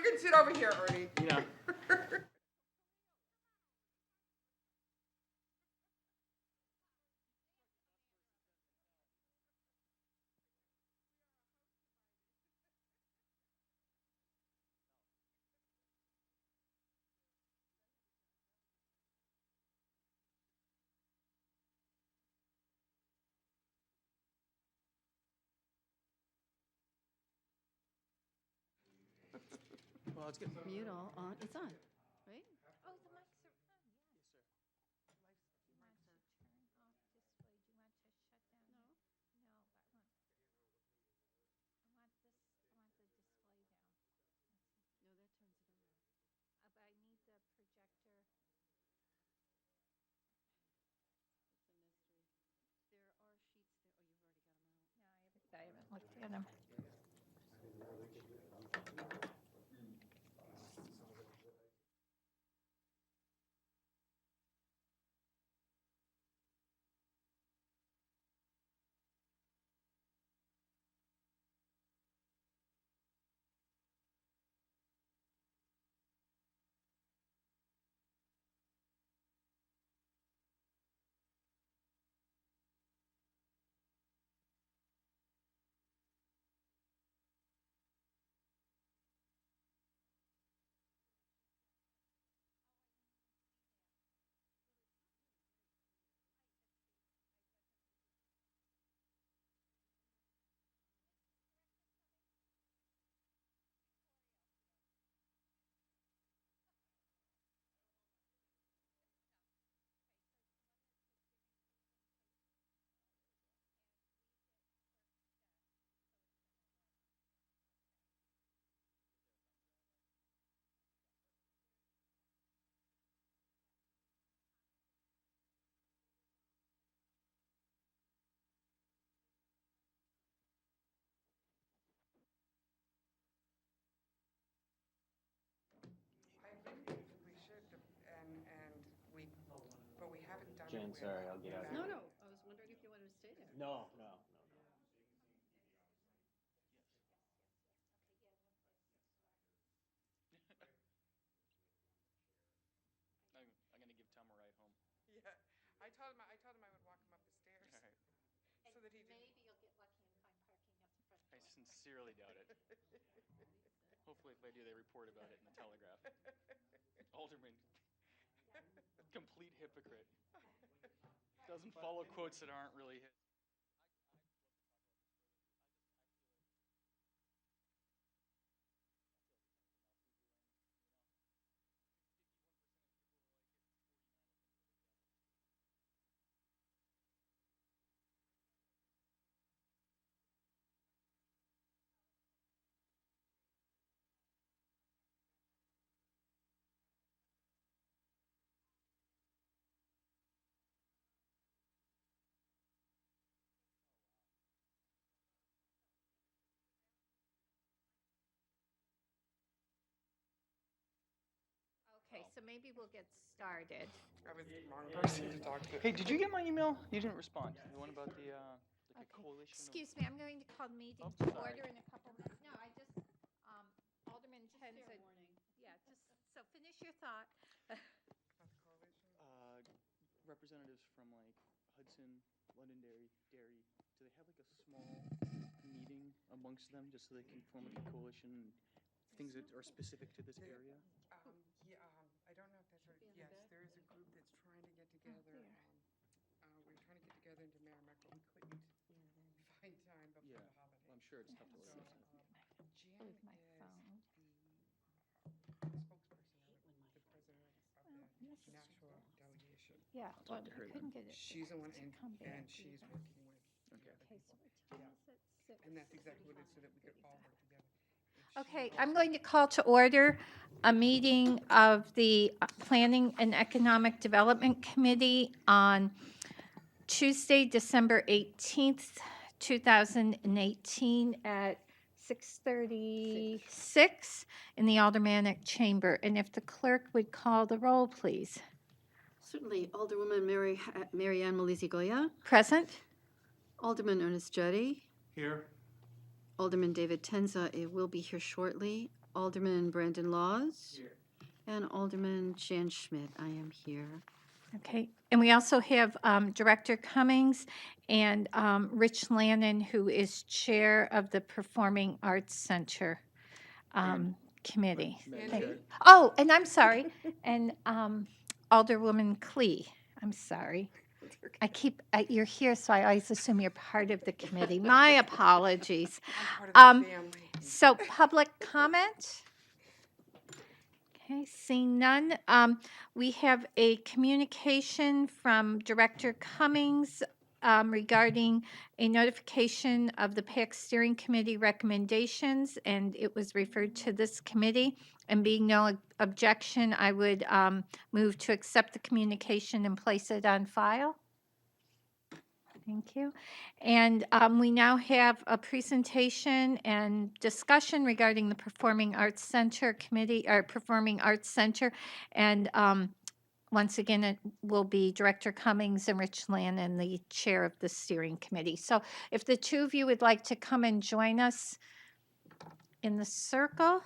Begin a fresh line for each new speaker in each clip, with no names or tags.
You can sit over here, Ernie.
Yeah. Well, it's good.
Mute all on, it's on, right?
Oh, the mics are on, yeah.
Yes, sir.
Do you want to turn off display? Do you want to shut down?
No.
No, but I want this, I want the display down.
No, that turns it on.
But I need the projector.
It's a mystery. There are sheets there, oh, you've already got them out.
No, I haven't looked at them.
I think we should, but we haven't done it.
Jen,
with-
sorry, I'll get out of
No,
here.
no, I was wondering if you wanted to stay there.
No. I'm gonna give Tom a ride home.
Yeah, I told him I would walk him up the stairs.
All right.
So that he didn't.
Maybe you'll get lucky and find parking at the front
I
door.
sincerely doubt it. Hopefully, if I do, they report about it in the Telegraph. Alderman, complete hypocrite. Doesn't follow quotes that aren't really his.
Okay, so maybe we'll get started.
I was the wrong person to talk to.
Hey, did you get my email? You didn't respond. The one about the like a
Okay.
coalition.
Excuse me, I'm going to call the meeting
Oh,
to
sorry.
order in a couple minutes. No, I just, Alderman
Fair
Tenza,
warning.
yeah, just, so finish your thought.
About the coalition?
Representatives from like Hudson, Londonderry, Derry. Do they have like a small meeting amongst them just so they can form like a coalition? Things that are specific to this area.
I don't know if that's right.
Should be on the
Yes,
back.
there is a group that's trying to get together.
here.
We're trying to get together into Merrimack, but we couldn't find time before
Yeah.
the holiday.
Well, I'm sure it's tough to
So,
organize.
Jan
With my
is
phone.
the spokesperson, the president of
Well,
the
this is-
national delegation.
Yeah,
I'll talk
well,
to
we
her then.
couldn't get it.
She's the one,
to come
and
back
she's
either.
working with the
Okay.
other
Okay,
people.
so what time is it? Six.
And that's exactly what it is, so that we could all work together. And she
Okay,
also-
I'm going to call to order a meeting of the Planning and Economic Development Committee on Tuesday, December 18th, 2018 at 6:36 in the Aldermanic Chamber. And if the clerk would call the roll, please.
Certainly, Alderwoman Mary Ann Malisi Goya,
Present?
Alderman Ernest Jettie,
Here.
Alderman David Tenza will be here shortly. Alderman Brandon Laws. And Alderman Jan Schmidt, I am here.
Okay, and we also have Director Cummings and Rich Lannon, who is Chair of the Performing Arts Center Committee.
Sandy?
Oh, and I'm sorry, and Alderwoman Clee, I'm sorry. You're here, so I always assume you're part of the committee. My apologies.
I'm part of the family.
So, public comment? Okay, seeing none. We have a communication from Director Cummings regarding a notification of the PAC Steering Committee recommendations, and it was referred to this committee. And being no objection, I would move to accept the communication and place it on file. Thank you. And we now have a presentation and discussion regarding the Performing Arts Center Committee, or Performing Arts Center. And once again, it will be Director Cummings and Rich Lannon, the chair of the steering committee. So if the two of you would like to come and join us in the circle.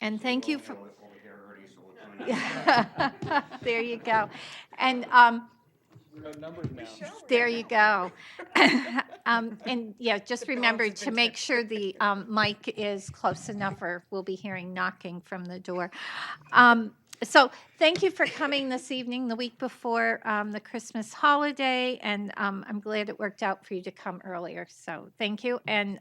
And thank you for. There you go. And there you go. And yeah, just remember to make sure the mic is close enough, or we'll be hearing knocking from the door. So thank you for coming this evening, the week before the Christmas holiday, and I'm glad it worked out for you to come earlier. So thank you. And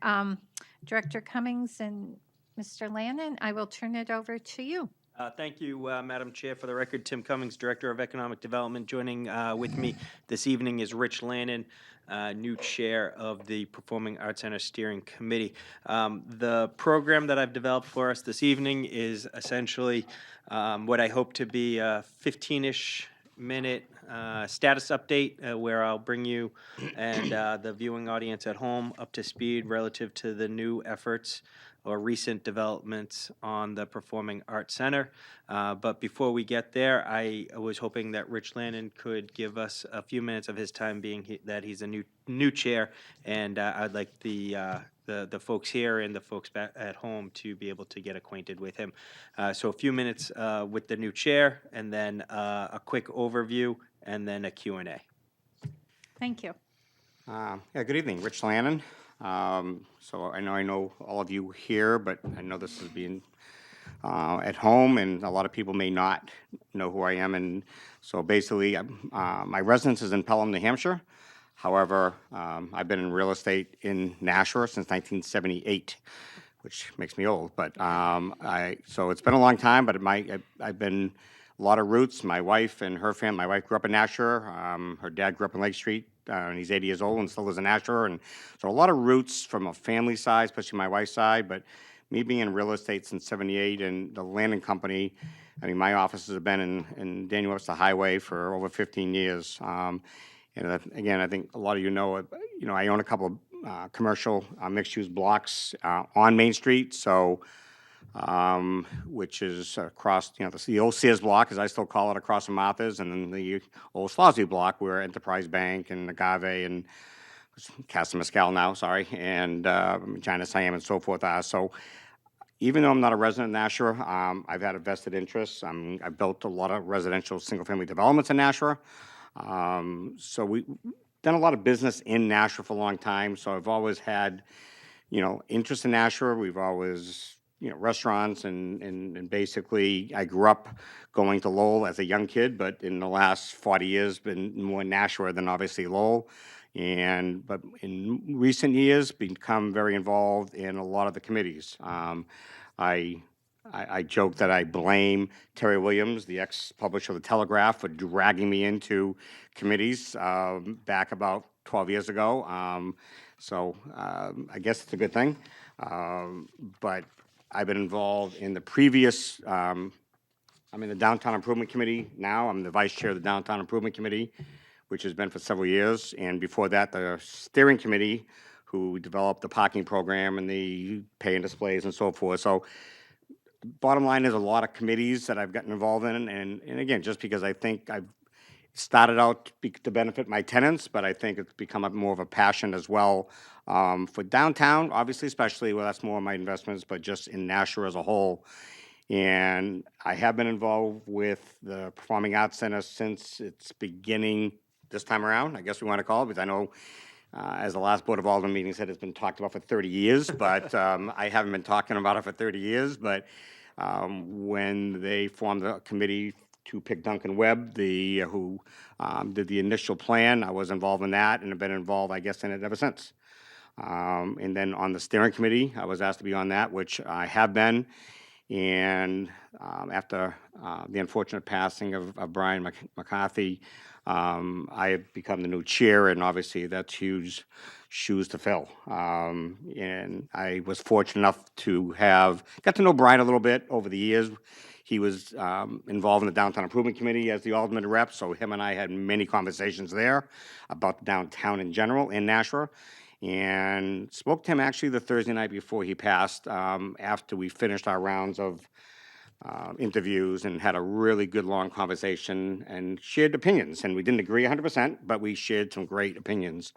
Director Cummings and Mr. Lannon, I will turn it over to you.
Thank you, Madam Chair. For the record, Tim Cummings, Director of Economic Development. Joining with me this evening is Rich Lannon, new chair of the Performing Arts Center Steering Committee. The program that I've developed for us this evening is essentially what I hope to be a 15-ish minute status update where I'll bring you and the viewing audience at home up to speed relative to the new efforts or recent developments on the Performing Arts Center. But before we get there, I was hoping that Rich Lannon could give us a few minutes of his time, being that he's a new chair, and I'd like the folks here and the folks back at home to be able to get acquainted with him. So a few minutes with the new chair, and then a quick overview, and then a Q&A.
Thank you.
Yeah, good evening, Rich Lannon. So I know all of you here, but I know this is being at home, and a lot of people may not know who I am. And so basically, my residence is in Pelham, New Hampshire. However, I've been in real estate in Nashua since 1978, which makes me old. But so it's been a long time, but I've been a lot of roots. My wife and her family. My wife grew up in Nashua. Her dad grew up in Lake Street. And he's 80 years old and still lives in Nashua. And so a lot of roots from a family side, especially my wife's side. But me being in real estate since 78 and the landing company, I mean, my offices have been in Daniel Webster Highway for over 15 years. And again, I think a lot of you know, I own a couple of commercial mixed-use blocks on Main Street. So, which is across, the old Sears block, as I still call it, across from Martha's, and then the old Slosby block, where Enterprise Bank and Agave and Casa Mescal now, and China Siam and so forth are. So even though I'm not a resident of Nashua, I've had a vested interest. I've built a lot of residential single-family developments in Nashua. So we've done a lot of business in Nashua for a long time. So I've always had, interest in Nashua. We've always restaurants, and basically I grew up going to Lowell as a young kid, but in the last 40 years been more Nashua than obviously Lowell. But in recent years, become very involved in a lot of the committees. I joke that I blame Terry Williams, the ex-publisher of the Telegraph, for dragging me into committees back about 12 years ago. I guess it's a good thing. But I've been involved in the previous, I'm in the Downtown Improvement Committee now. I'm the vice chair of the Downtown Improvement Committee, which has been for several years. And before that, the steering committee, who developed the parking program and the pay and displays and so forth. So bottom line is a lot of committees that I've gotten involved in. And again, just because I think started out to benefit my tenants, but I think it's become more of a passion as well for downtown, obviously, especially, well, that's more of my investments, but just in Nashua as a whole. And I have been involved with the Performing Arts Center since its beginning this time around, I guess we want to call it, because I know, as the last Board of Alderman meeting said, it's been talked about for 30 years, but I haven't been talking about it for 30 years. But when they formed the committee to pick Duncan Webb, who did the initial plan, I was involved in that and have been involved, I guess, in it ever since. And then on the steering committee, I was asked to be on that, which I have been. And after the unfortunate passing of Brian McCarthy, I have become the new chair, and obviously that's huge shoes to fill. And I was fortunate enough to got to know Brian a little bit over the years. He was involved in the Downtown Improvement Committee as the alderman rep, so him and I had many conversations there about downtown in general in Nashua. And spoke to him actually the Thursday night before he passed, after we finished our rounds of interviews, and had a really good long conversation and shared opinions. And we didn't agree 100%, but we shared some great opinions,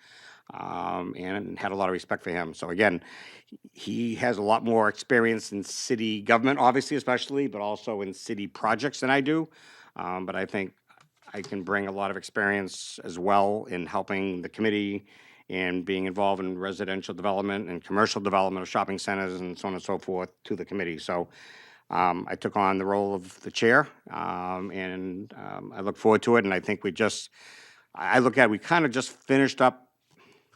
and had a lot of respect for him. So again, he has a lot more experience in city government, obviously, especially, but also in city projects than I do. But I think I can bring a lot of experience as well in helping the committee and being involved in residential development and commercial development of shopping centers and so on and so forth to the committee. So I took on the role of the chair, and I look forward to it. And I think we kind of just finished up,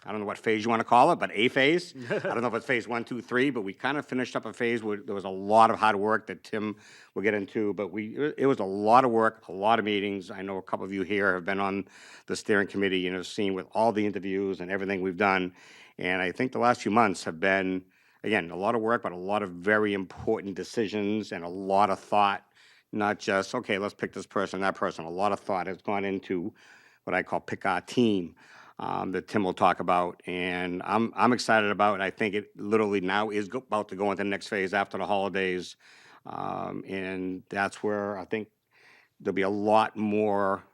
I don't know what phase you want to call it, but a phase. I don't know if it's phase 1, 2, 3, but we kind of finished up a phase where there was a lot of hard work that Tim will get into. But it was a lot of work, a lot of meetings. I know a couple of you here have been on the steering committee and have seen with all the interviews and everything we've done. And I think the last few months have been, again, a lot of work, but a lot of very important decisions and a lot of thought, not just, okay, let's pick this person, that person. A lot of thought has gone into what I call pick our team. That Tim will talk about, and I'm excited about it. I think it literally now is about to go into the next phase after the holidays, and that's where I think there'll be a lot more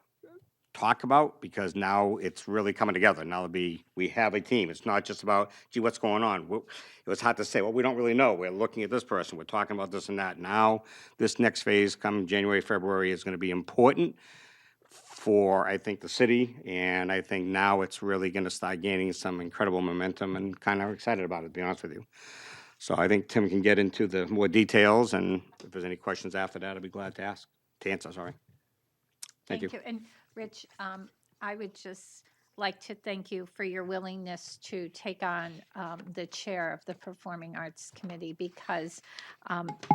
talk about, because now it's really coming together. Now we have a team. It's not just about, gee, what's going on? It was hard to say, well, we don't really know. We're looking at this person. We're talking about this and that. Now, this next phase, come January, February, is going to be important for, I think, the city, and I think now it's really going to start gaining some incredible momentum, and kind of excited about it, to be honest with you. So I think Tim can get into the more details, and if there's any questions after that, I'd be glad to answer, sorry. Thank you.
And Rich, I would just like to thank you for your willingness to take on the chair of the Performing Arts Committee, because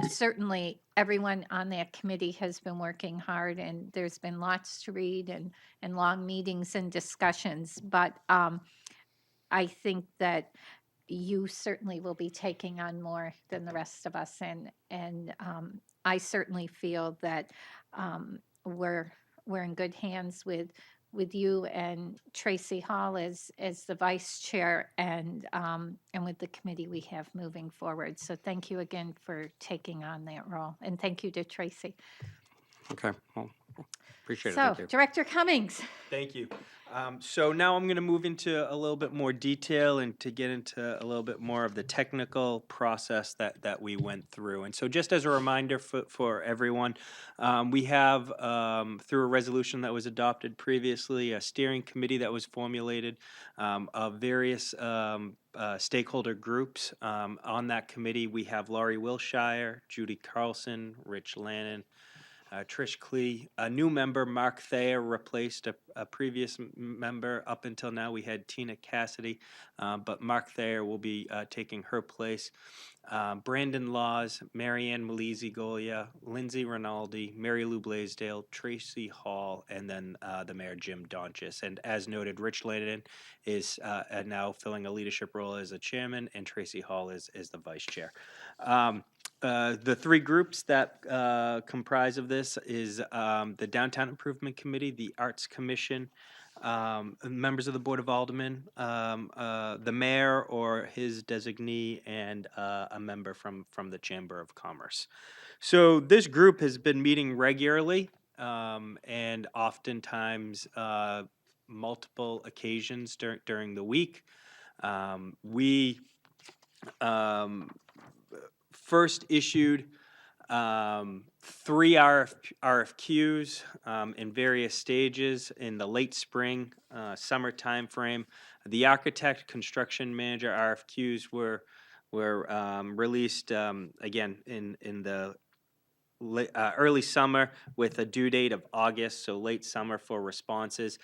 certainly everyone on that committee has been working hard, and there's been lots to read and long meetings and discussions. But I think that you certainly will be taking on more than the rest of us, and I certainly feel that we're in good hands with you and Tracy Hall as the vice chair, and with the committee we have moving forward. So thank you again for taking on that role, and thank you to Tracy.
Okay, well, appreciate it.
So,
Thank you.
Director Cummings.
Thank you. So now I'm going to move into a little bit more detail and to get into a little bit more of the technical process that we went through. And so just as a reminder for everyone, we have, through a resolution that was adopted previously, a steering committee that was formulated of various stakeholder groups. On that committee, we have Laurie Wilshire, Judy Carlson, Rich Lannon, Trish Klee, a new member, Mark Thayer, replaced a previous member. Up until now, we had Tina Cassidy, but Mark Thayer will be taking her place. Brandon Laws, Marianne Malizzi-Golia, Lindsay Rinaldi, Mary Lou Blaisdell, Tracy Hall, and then the mayor, Jim Donchis. And as noted, Rich Lannon is now filling a leadership role as a chairman, and Tracy Hall is the vice chair. The three groups that comprise of this is the Downtown Improvement Committee, the Arts Commission, members of the Board of Aldermen, the mayor or his designee, and a member from the Chamber of Commerce. So this group has been meeting regularly. and oftentimes multiple occasions during the week. We first issued 3 RFQs in various stages in the late spring, summer timeframe. The architect, construction manager RFQs were released again in the early summer with a due date of August, so late summer for responses.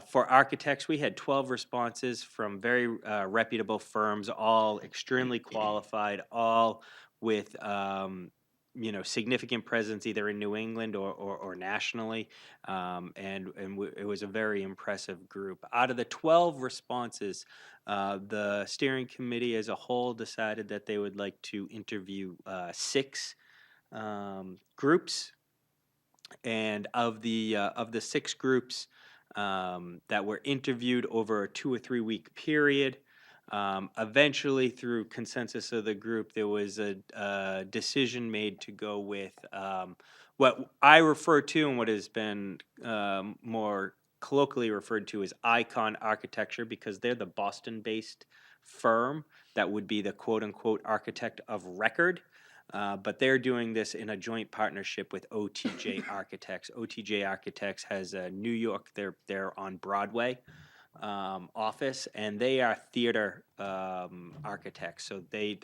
For architects, we had 12 responses from very reputable firms, all extremely qualified, all with significant presence either in New England or nationally, it was a very impressive group. Out of the 12 responses, the steering committee as a whole decided that they would like to interview 6 groups, and of the 6 groups that were interviewed over a 2 or 3 week period, eventually through consensus of the group, there was a decision made to go with what I refer to and what has been more colloquially referred to as Icon Architecture, because they're the Boston-based firm that would be the quote-unquote architect of record. But they're doing this in a joint partnership with OTJ Architects. OTJ Architects has a New York, they're on Broadway office, and they are theater architects. So they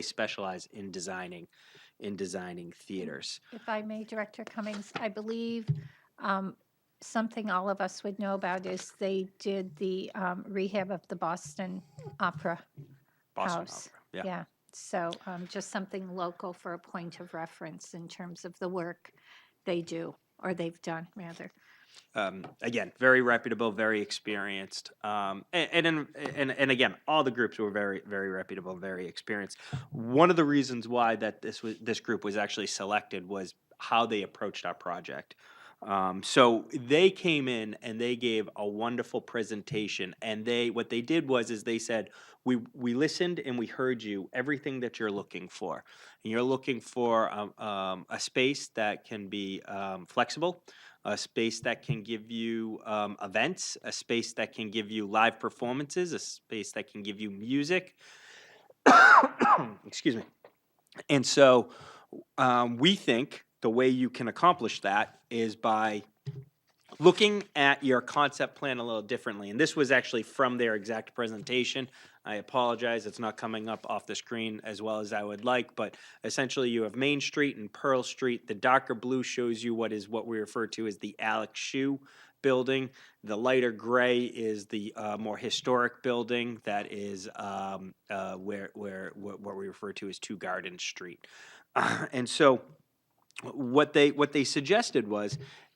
specialize in designing theaters.
If I may, Director Cummings, I believe something all of us would know about is they did the rehab of the Boston Opera House.
Opera, yeah.
Yeah. So just something local for a point of reference in terms of the work they do, or they've done, rather.
Again, very reputable, very experienced, and again, all the groups were very, very reputable, very experienced. One of the reasons why that this group was actually selected was how they approached our project. So they came in and they gave a wonderful presentation, and what they did was they said, we listened and we heard you, everything that you're looking for. And you're looking for a space that can be flexible, a space that can give you events, a space that can give you live performances, a space that can give you music. Excuse me. And so we think the way you can accomplish that is by looking at your concept plan a little differently. And this was actually from their exact presentation. I apologize, it's not coming up off the screen as well as I would like, but essentially you have Main Street and Pearl Street. The darker blue shows you what we refer to as the Alex Shoe building. The lighter gray is the more historic building that is what we refer to as 2 Garden Street. And so what they suggested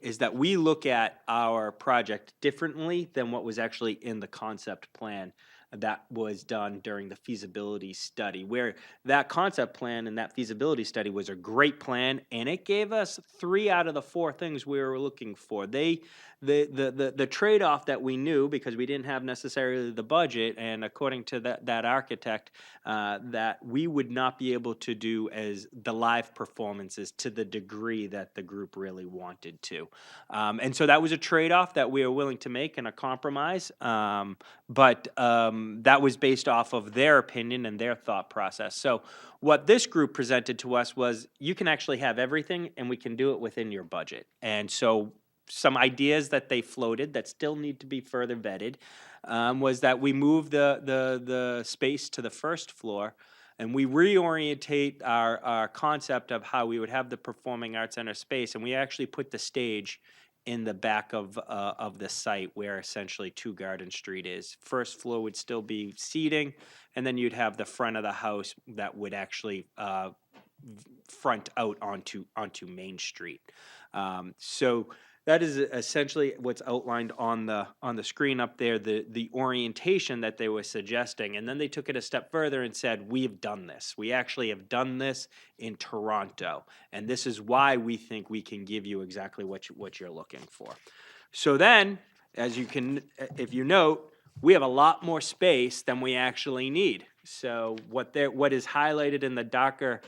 is that we look at our project differently than what was actually in the concept plan that was done during the feasibility study, where that concept plan and that feasibility study was a great plan, and it gave us 3 out of the 4 things we were looking for. The trade-off that we knew, because we didn't have necessarily the budget, and according to that architect, that we would not be able to do as the live performances to the degree that the group really wanted to. And so that was a trade-off that we were willing to make and a compromise, but that was based off of their opinion and their thought process. So what this group presented to us was, you can actually have everything and we can do it within your budget. And so some ideas that they floated that still need to be further vetted was that we move the space to the first floor, and we reorientate our concept of how we would have the Performing Arts Center space, and we actually put the stage in the back of the site where essentially 2 Garden Street is. First floor would still be seating, and then you'd have the front of the house that would actually front out onto Main Street. So that is essentially what's outlined on the screen up there, the orientation that they were suggesting. And then they took it a step further and said, we've done this. We actually have done this in Toronto. And this is why we think we can give you exactly what you're looking for. So then, as you can, if you note, we have a lot more space than we actually need. So what is highlighted in the darker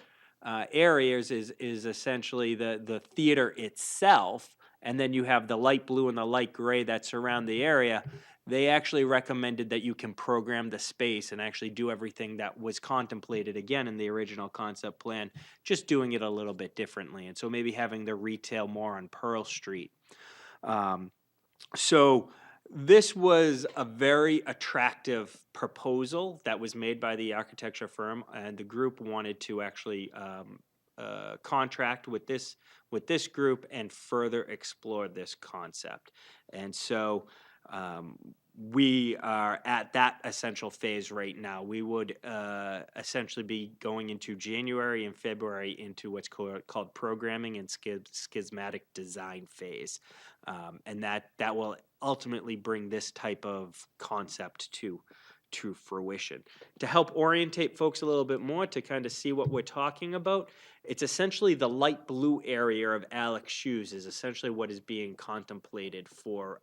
areas is essentially the theater itself, and then you have the light blue and the light gray that surround the area. They actually recommended that you can program the space and actually do everything that was contemplated again in the original concept plan, just doing it a little bit differently. And so maybe having the retail more on Pearl Street. So this was a very attractive proposal that was made by the architecture firm, and the group wanted to actually contract with this group and further explore this concept. And so we are at that essential phase right now. We would essentially be going into January and February into what's called programming and schismatic design phase. And that will ultimately bring this type of concept to fruition. To help orientate folks a little bit more to kind of see what we're talking about, it's essentially the light blue area of Alex Shoes is essentially what is being contemplated for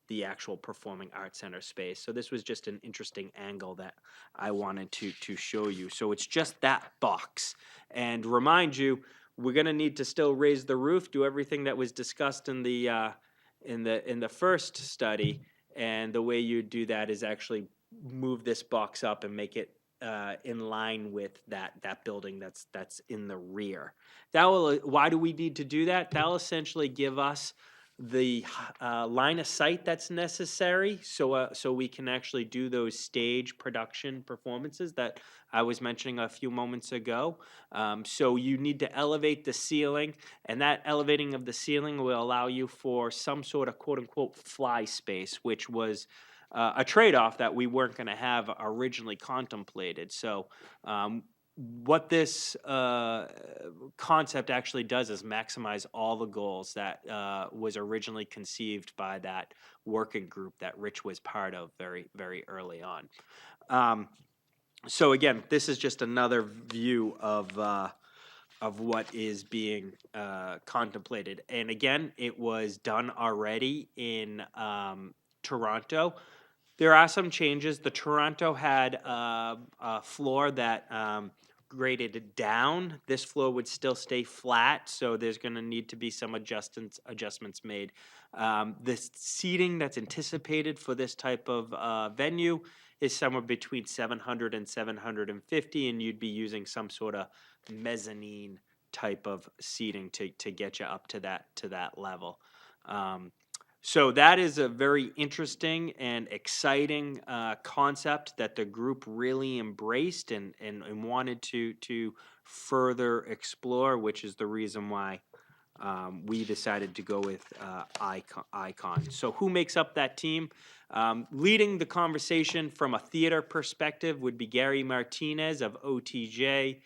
the actual Performing Arts Center space. So this was just an interesting angle that I wanted to show you. So it's just that box. And remind you, we're going to need to still raise the roof, do everything that was discussed in the first study. And the way you do that is actually move this box up and make it in line with that building that's in the rear. Why do we need to do that? That'll essentially give us the line of sight that's necessary, so we can actually do those stage production performances that I was mentioning a few moments ago. So you need to elevate the ceiling, and that elevating of the ceiling will allow you for some sort of quote-unquote fly space, which was a trade-off that we weren't going to have originally contemplated. So what this concept actually does is maximize all the goals that was originally conceived by that working group that Rich was part of very, very early on. So again, this is just another view of what is being contemplated. And again, it was done already in Toronto. There are some changes. The Toronto had a floor that graded down. This floor would still stay flat, so there's going to need to be some adjustments made. The seating that's anticipated for this type of venue is somewhere between 700 and 750, and you'd be using some sort of mezzanine type of seating to get you up to that level. So that is a very interesting and exciting concept that the group really embraced and wanted to further explore, which is the reason why we decided to go with Icon. So who makes up that team? Leading the conversation from a theater perspective would be Gary Martinez of OTJ,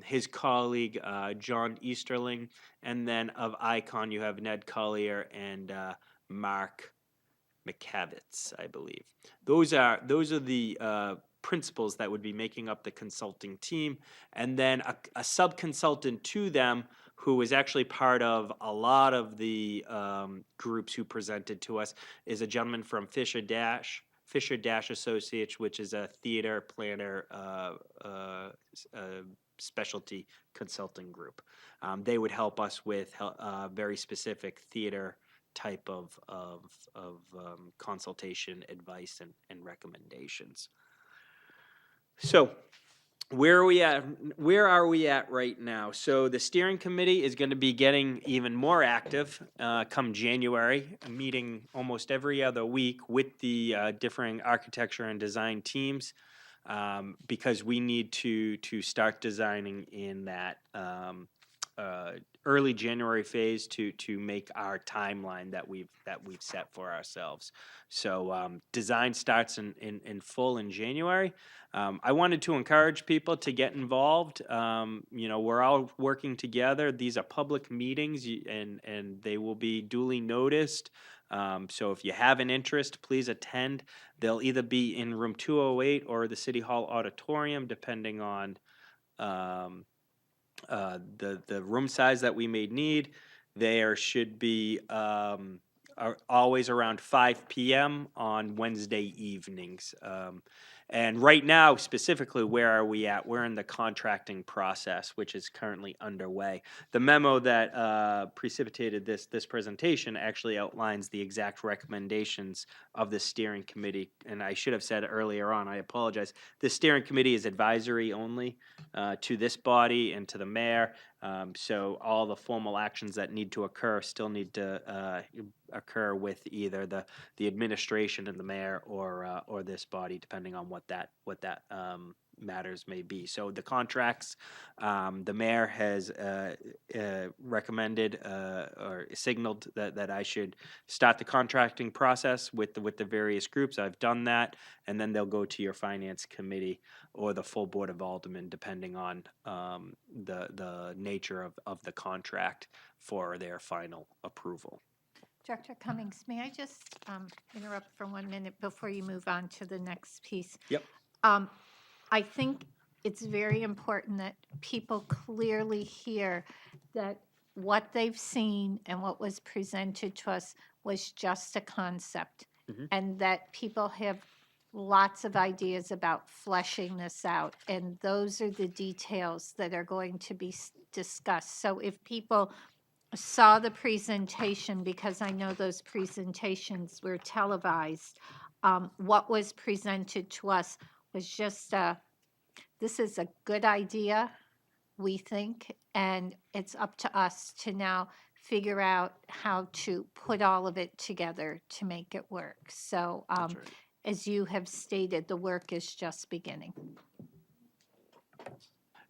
his colleague John Easterling, and then of Icon you have Ned Collier and Mark McCavitz, I believe. Those are the principals that would be making up the consulting team, and then a sub-consultant to them who is actually part of a lot of the groups who presented to us is a gentleman from Fisher Dash Associates, which is a theater planner specialty consulting group. They would help us with very specific theater type of consultation, advice, and recommendations. So where are we at right now? So the steering committee is going to be getting even more active come January, meeting almost every other week with the differing architecture and design teams, because we need to start designing in that early January phase to make our timeline that we've set for ourselves. So design starts in full in January. I wanted to encourage people to get involved. We're all working together. These are public meetings, and they will be duly noticed. So if you have an interest, please attend. They'll either be in room 208 or the City Hall auditorium, depending on the room size that we may need. There should be always around 5 p.m. on Wednesday evenings. And right now, specifically, where are we at? We're in the contracting process, which is currently underway. The memo that precipitated this presentation actually outlines the exact recommendations of the steering committee. And I should have said earlier on, I apologize. The steering committee is advisory only to this body and to the mayor. So all the formal actions that need to occur still need to occur with either the administration and the mayor or this body, depending on what that matters may be. So the contracts, the mayor has recommended or signaled that I should start the contracting process with the various groups. I've done that, and then they'll go to your finance committee or the full board of aldermen, depending on the nature of the contract for their final approval.
Director Cummings, may I just interrupt for 1 minute before you move on to the next piece?
Yep.
I think it's very important that people clearly hear that what they've seen and what was presented to us was just a concept, and that people have lots of ideas about fleshing this out, and those are the details that are going to be discussed. So if people saw the presentation, because I know those presentations were televised, what was presented to us was just this is a good idea, we think, and it's up to us to now figure out how to put all of it together to make it work. So as you have stated, the work is just beginning.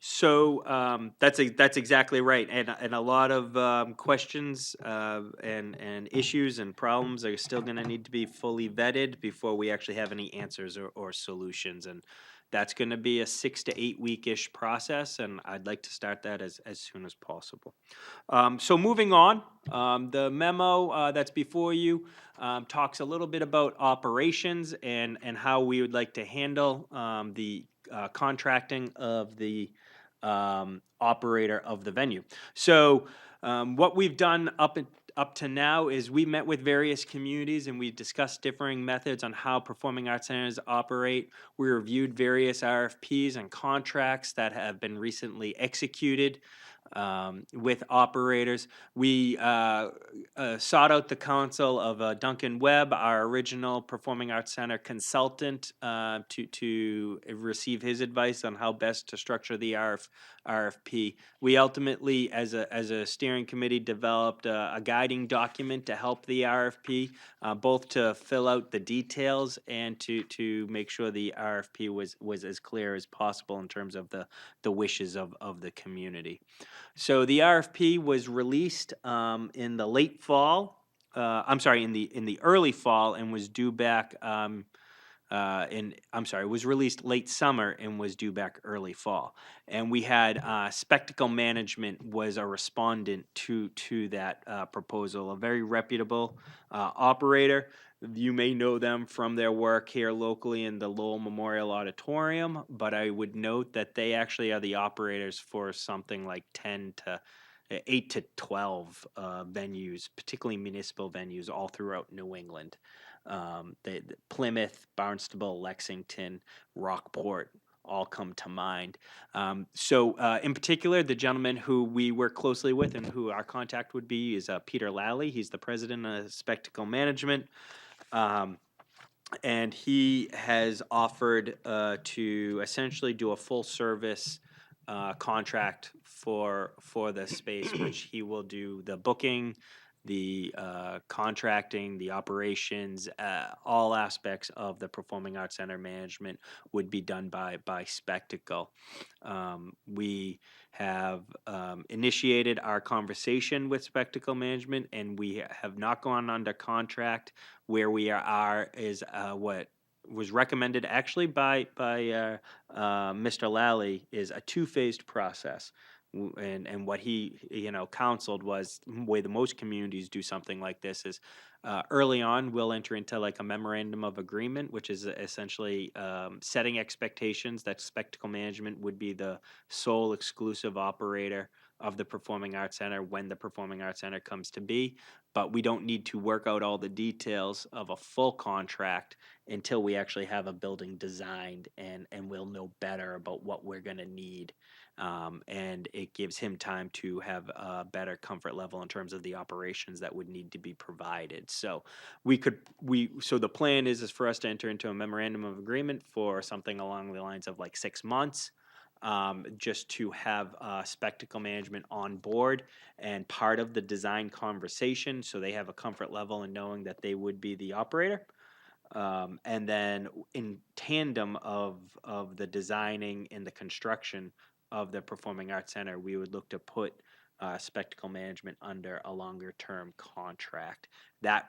So that's exactly right, and a lot of questions and issues and problems are still going to need to be fully vetted before we actually have any answers or solutions, and that's going to be a 6 to 8 week-ish process, and I'd like to start that as soon as possible. So moving on, the memo that's before you talks a little bit about operations and how we would like to handle the contracting of the operator of the venue. So what we've done up to now is we met with various communities and we discussed differing methods on how performing arts centers operate. We reviewed various RFPs and contracts that have been recently executed with operators. We sought out the counsel of Duncan Webb, our original Performing Arts Center consultant, to receive his advice on how best to structure the RFP. We ultimately, as a steering committee, developed a guiding document to help the RFP, both to fill out the details and to make sure the RFP was as clear as possible in terms of the wishes of the community. So the RFP was released in the late fall. In the early fall and was due back. It was released late summer and was due back early fall. And we had Spectacle Management was a respondent to that proposal, a very reputable operator. You may know them from their work here locally in the Lowell Memorial Auditorium, but I would note that they actually are the operators for something like 8 to 12 venues, particularly municipal venues all throughout New England. Plymouth, Barnstable, Lexington, Rockport all come to mind. In particular, the gentleman who we work closely with and who our contact would be is Peter Lally. He's the president of Spectacle Management. And he has offered to essentially do a full service contract for the space, which he will do the booking, the contracting, the operations, all aspects of the Performing Arts Center management would be done by Spectacle. We have initiated our conversation with Spectacle Management, and we have not gone under contract. Where we are is what was recommended actually by Mr. Lally is a two-phased process. And what he counseled was the way the most communities do something like this is early on we'll enter into like a memorandum of agreement, which is essentially setting expectations that Spectacle Management would be the sole exclusive operator of the Performing Arts Center when the Performing Arts Center comes to be. But we don't need to work out all the details of a full contract until we actually have a building designed and we'll know better about what we're going to need. And it gives him time to have a better comfort level in terms of the operations that would need to be provided. So so the plan is for us to enter into a memorandum of agreement for something along the lines of like 6 months. Just to have spectacle management on board and part of the design conversation, so they have a comfort level in knowing that they would be the operator. And then in tandem of the designing and the construction of the Performing Arts Center, we would look to put spectacle management under a longer term contract. That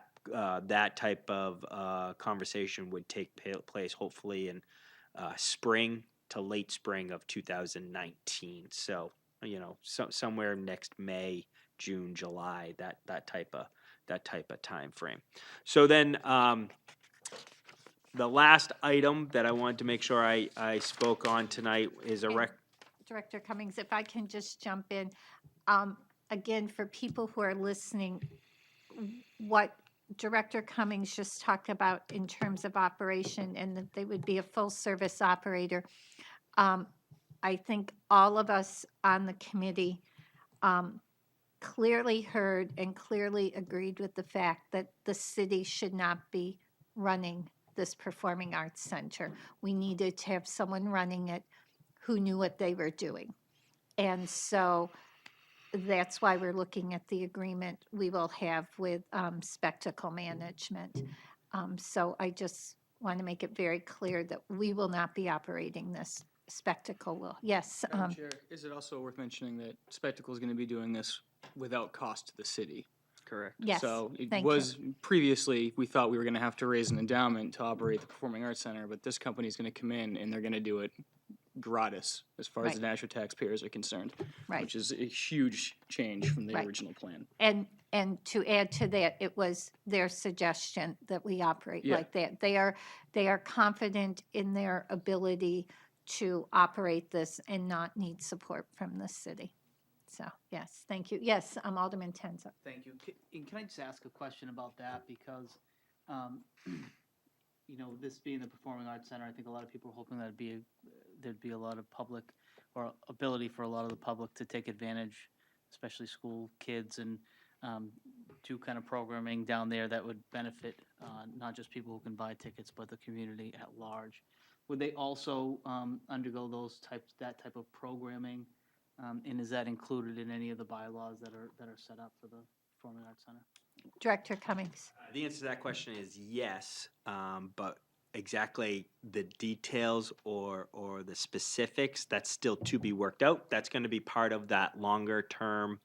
type of conversation would take place hopefully in spring to late spring of 2019. So, somewhere next May, June, July, that type of time frame. So then, the last item that I wanted to make sure I spoke on tonight is
Director Cummings, if I can just jump in, again, for people who are listening, what Director Cummings just talked about in terms of operation and that they would be a full-service operator, I think all of us on the committee clearly heard and clearly agreed with the fact that the city should not be running this Performing Arts Center. We needed to have someone running it who knew what they were doing. And so that's why we're looking at the agreement we will have with Spectacle Management. So I just want to make it very clear that we will not be operating this. Spectacle will. Yes.
Madam Chair, is it also worth mentioning that Spectacle is going to be doing this without cost to the city?
correct.
Yes.
So it
thank
was previously, we thought we were going to have to raise an endowment to operate the Performing Arts Center, but this company is going to come in and they're going to do it gratis as far as the
Right.
national taxpayers are concerned,
Right.
which is a huge change from the
Right.
original plan.
And to add to that, it was their suggestion that we operate
Yeah.
like that. They are confident in their ability to operate this and not need support from the city. So, yes, thank you. Yes, Alderman Tenza.
Thank you. And can I just ask a question about that? Because, this being the Performing Arts Center, I think a lot of people are hoping that there'd be a lot of public or ability for a lot of the public to take advantage, especially school kids, and do kind of programming down there that would benefit not just people who can buy tickets, but the community at large. Would they also undergo that type of programming? And is that included in any of the bylaws that are set up for the Performing Arts Center?
Director Cummings.
The answer to that question is yes, but exactly the details or the specifics, that's still to be worked out. That's going to be part of that longer term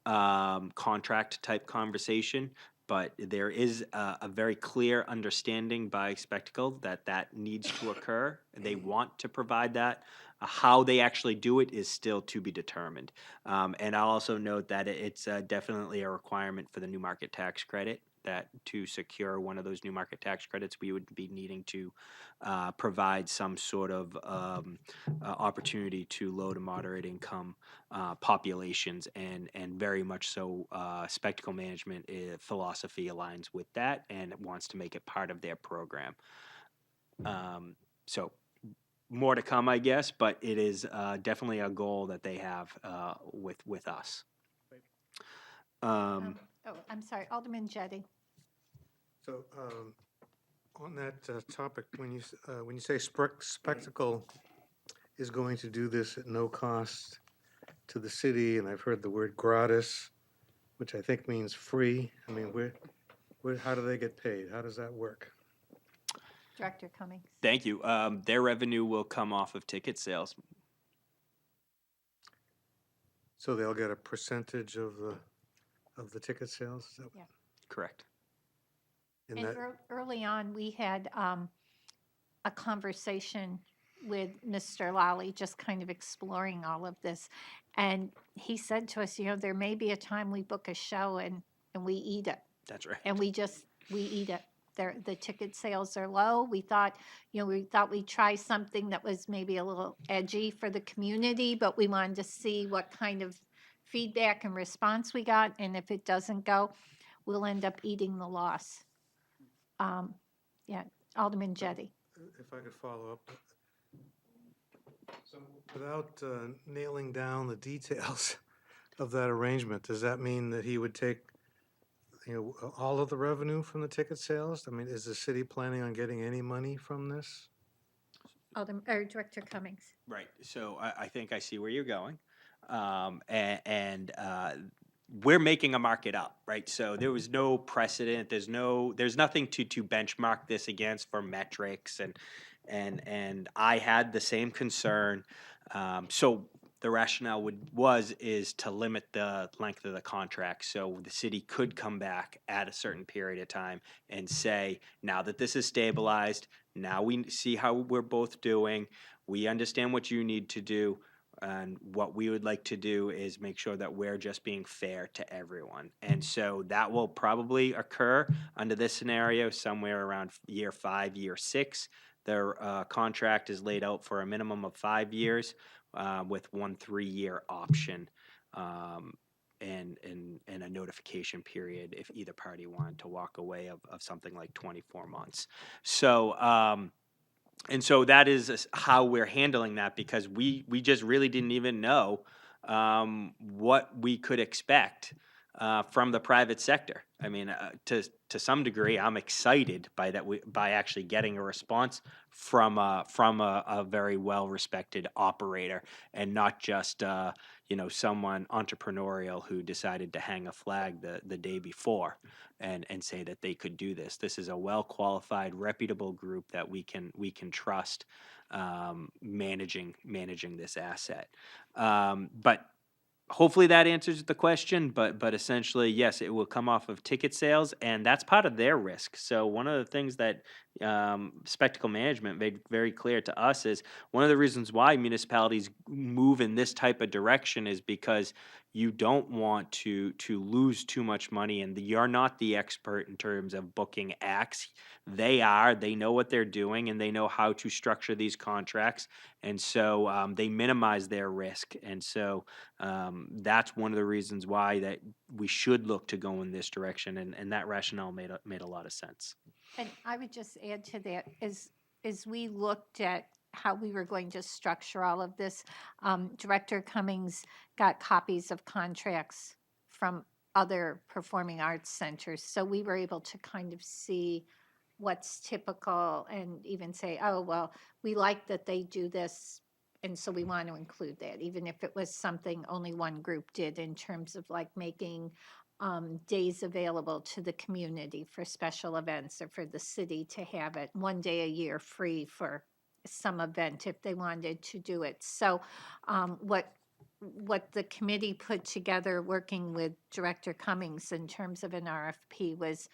contract type conversation. But there is a very clear understanding by Spectacle that needs to occur. They want to provide that. How they actually do it is still to be determined. And I'll also note that it's definitely a requirement for the new market tax credit, that to secure one of those new market tax credits, we would be needing to provide some sort of opportunity to low to moderate income populations, and very much so Spectacle Management philosophy aligns with that and wants to make it part of their program. So more to come, I guess, but it is definitely a goal that they have with us.
I'm sorry, Alderman Jettie.
So, on that topic, when you say Spectacle is going to do this at no cost to the city, and I've heard the word gratis, which I think means free. I mean, how do they get paid? How does that work?
Director Cummings.
Thank you. Their revenue will come off of ticket sales.
So they'll get a percentage of the ticket sales? Is that-
Yeah.
Correct.
in
And
that-
early on, we had a conversation with Mr. Lally, just kind of exploring all of this. And he said to us, there may be a time we book a show and we eat it.
That's right.
And we eat it. The ticket sales are low. We thought we'd try something that was maybe a little edgy for the community, but we wanted to see what kind of feedback and response we got, and if it doesn't go, we'll end up eating the loss. Yeah, Alderman Jettie.
If I could follow up. So without nailing down the details of that arrangement, does that mean that he would take, all of the revenue from the ticket sales? I mean, is the city planning on getting any money from this?
Director Cummings.
Right. So I think I see where you're going. We're making a market up, right? So there was no precedent. There's nothing to benchmark this against for metrics, and I had the same concern. So the rationale is to limit the length of the contract, so the city could come back at a certain period of time and say, now that this is stabilized, now we see how we're both doing. We understand what you need to do. And what we would like to do is make sure that we're just being fair to everyone. And so that will probably occur under this scenario somewhere around year 5, year 6. Their contract is laid out for a minimum of 5 years with 1 3-year option and a notification period if either party wanted to walk away of something like 24 months. So and so that is how we're handling that, because we just really didn't even know what we could expect from the private sector. I mean, to some degree, I'm excited by that by actually getting a response from a very well respected operator, and not just someone entrepreneurial who decided to hang a flag the day before and say that they could do this. This is a well qualified, reputable group that we can trust managing this asset. But hopefully that answers the question, but essentially, yes, it will come off of ticket sales, and that's part of their risk. So one of the things that Spectacle Management made very clear to us is one of the reasons why municipalities move in this type of direction is because you don't want to lose too much money, and you're not the expert in terms of booking acts. They know what they're doing, and they know how to structure these contracts, and so they minimize their risk. And so that's one of the reasons why that we should look to go in this direction, and that rationale made a lot of sense.
And I would just add to that, as we looked at how we were going to structure all of this, Director Cummings got copies of contracts from other performing arts centers. So we were able to kind of see what's typical and even say, oh, well, we like that they do this, and so we want to include that, even if it was something only one group did, in terms of like making days available to the community for special events, or for the city to have it 1 day a year free for some event if they wanted to do it. So what the committee put together working with Director Cummings in terms of an RFP was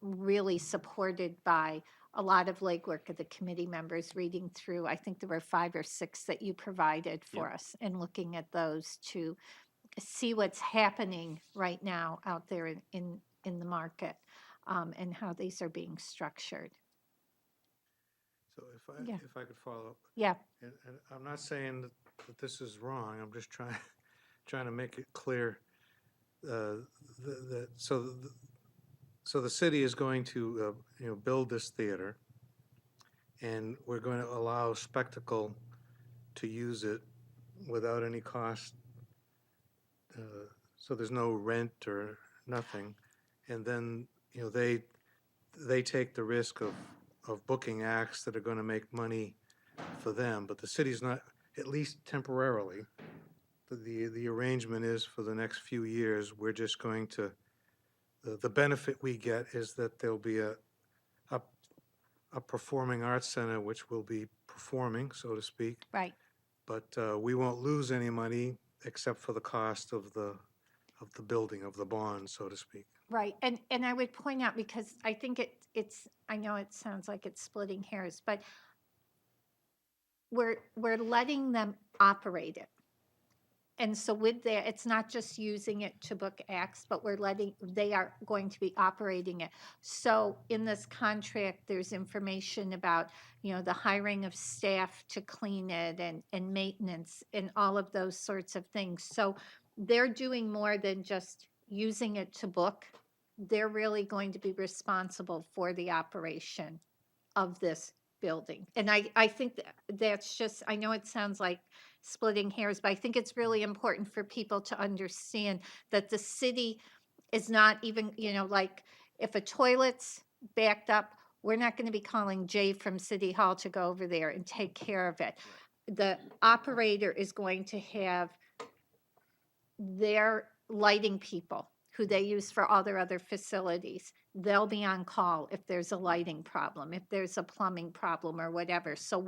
really supported by a lot of legwork of the committee members reading through. I think there were 5 or 6 that you provided for us, and looking at those to see what's happening right now out there in the market, and how these are being structured.
So
Yeah.
if I could follow up.
Yeah.
And I'm not saying that this is wrong, I'm just trying to make it clear that so the city is going to build this theater, and we're going to allow Spectacle to use it without any cost. So there's no rent or nothing, and then they take the risk of booking acts that are going to make money for them, but the city's not, at least temporarily. The arrangement is for the next few years, we're just going to, the benefit we get is that there'll be a performing arts center which will be performing, so to speak.
Right.
But we won't lose any money except for the cost of the building, of the bond, so to speak.
Right. And I would point out, because I think it's, I know it sounds like it's splitting hairs, but we're letting them operate it. And so with that, it's not just using it to book acts, but they are going to be operating it. So in this contract, there's information about, the hiring of staff to clean it, and maintenance, and all of those sorts of things. So they're doing more than just using it to book. They're really going to be responsible for the operation of this building. And I think that's just, I know it sounds like splitting hairs, but I think it's really important for people to understand that the city is not even, like, if a toilet's backed up, we're not going to be calling Jay from City Hall to go over there and take care of it. The operator is going to have their lighting people who they use for all their other facilities. They'll be on call if there's a lighting problem, if there's a plumbing problem or whatever. So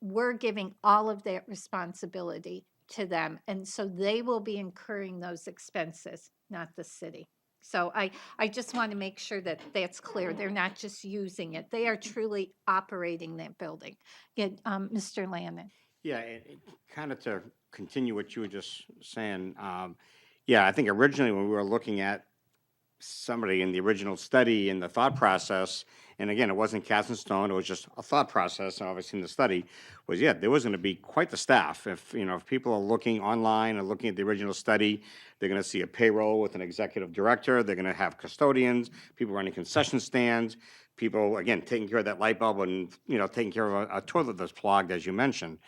we're giving all of that responsibility to them. And so they will be incurring those expenses, not the city. So I just want to make sure that that's clear. They're not just using it. They are truly operating that building. Yeah, Mr. Lannon.
Yeah, kind of to continue what you were just saying, yeah, I think originally when we were looking at somebody in the original study and the thought process, and again, it wasn't cast in stone, it was just a thought process, and obviously in the study, was, yeah, there was going to be quite the staff. If, if people are looking online and looking at the original study, they're going to see a payroll with an executive director, they're going to have custodians, people running concession stands, people, again, taking care of that light bulb and, taking care of a toilet that's clogged, as you mentioned.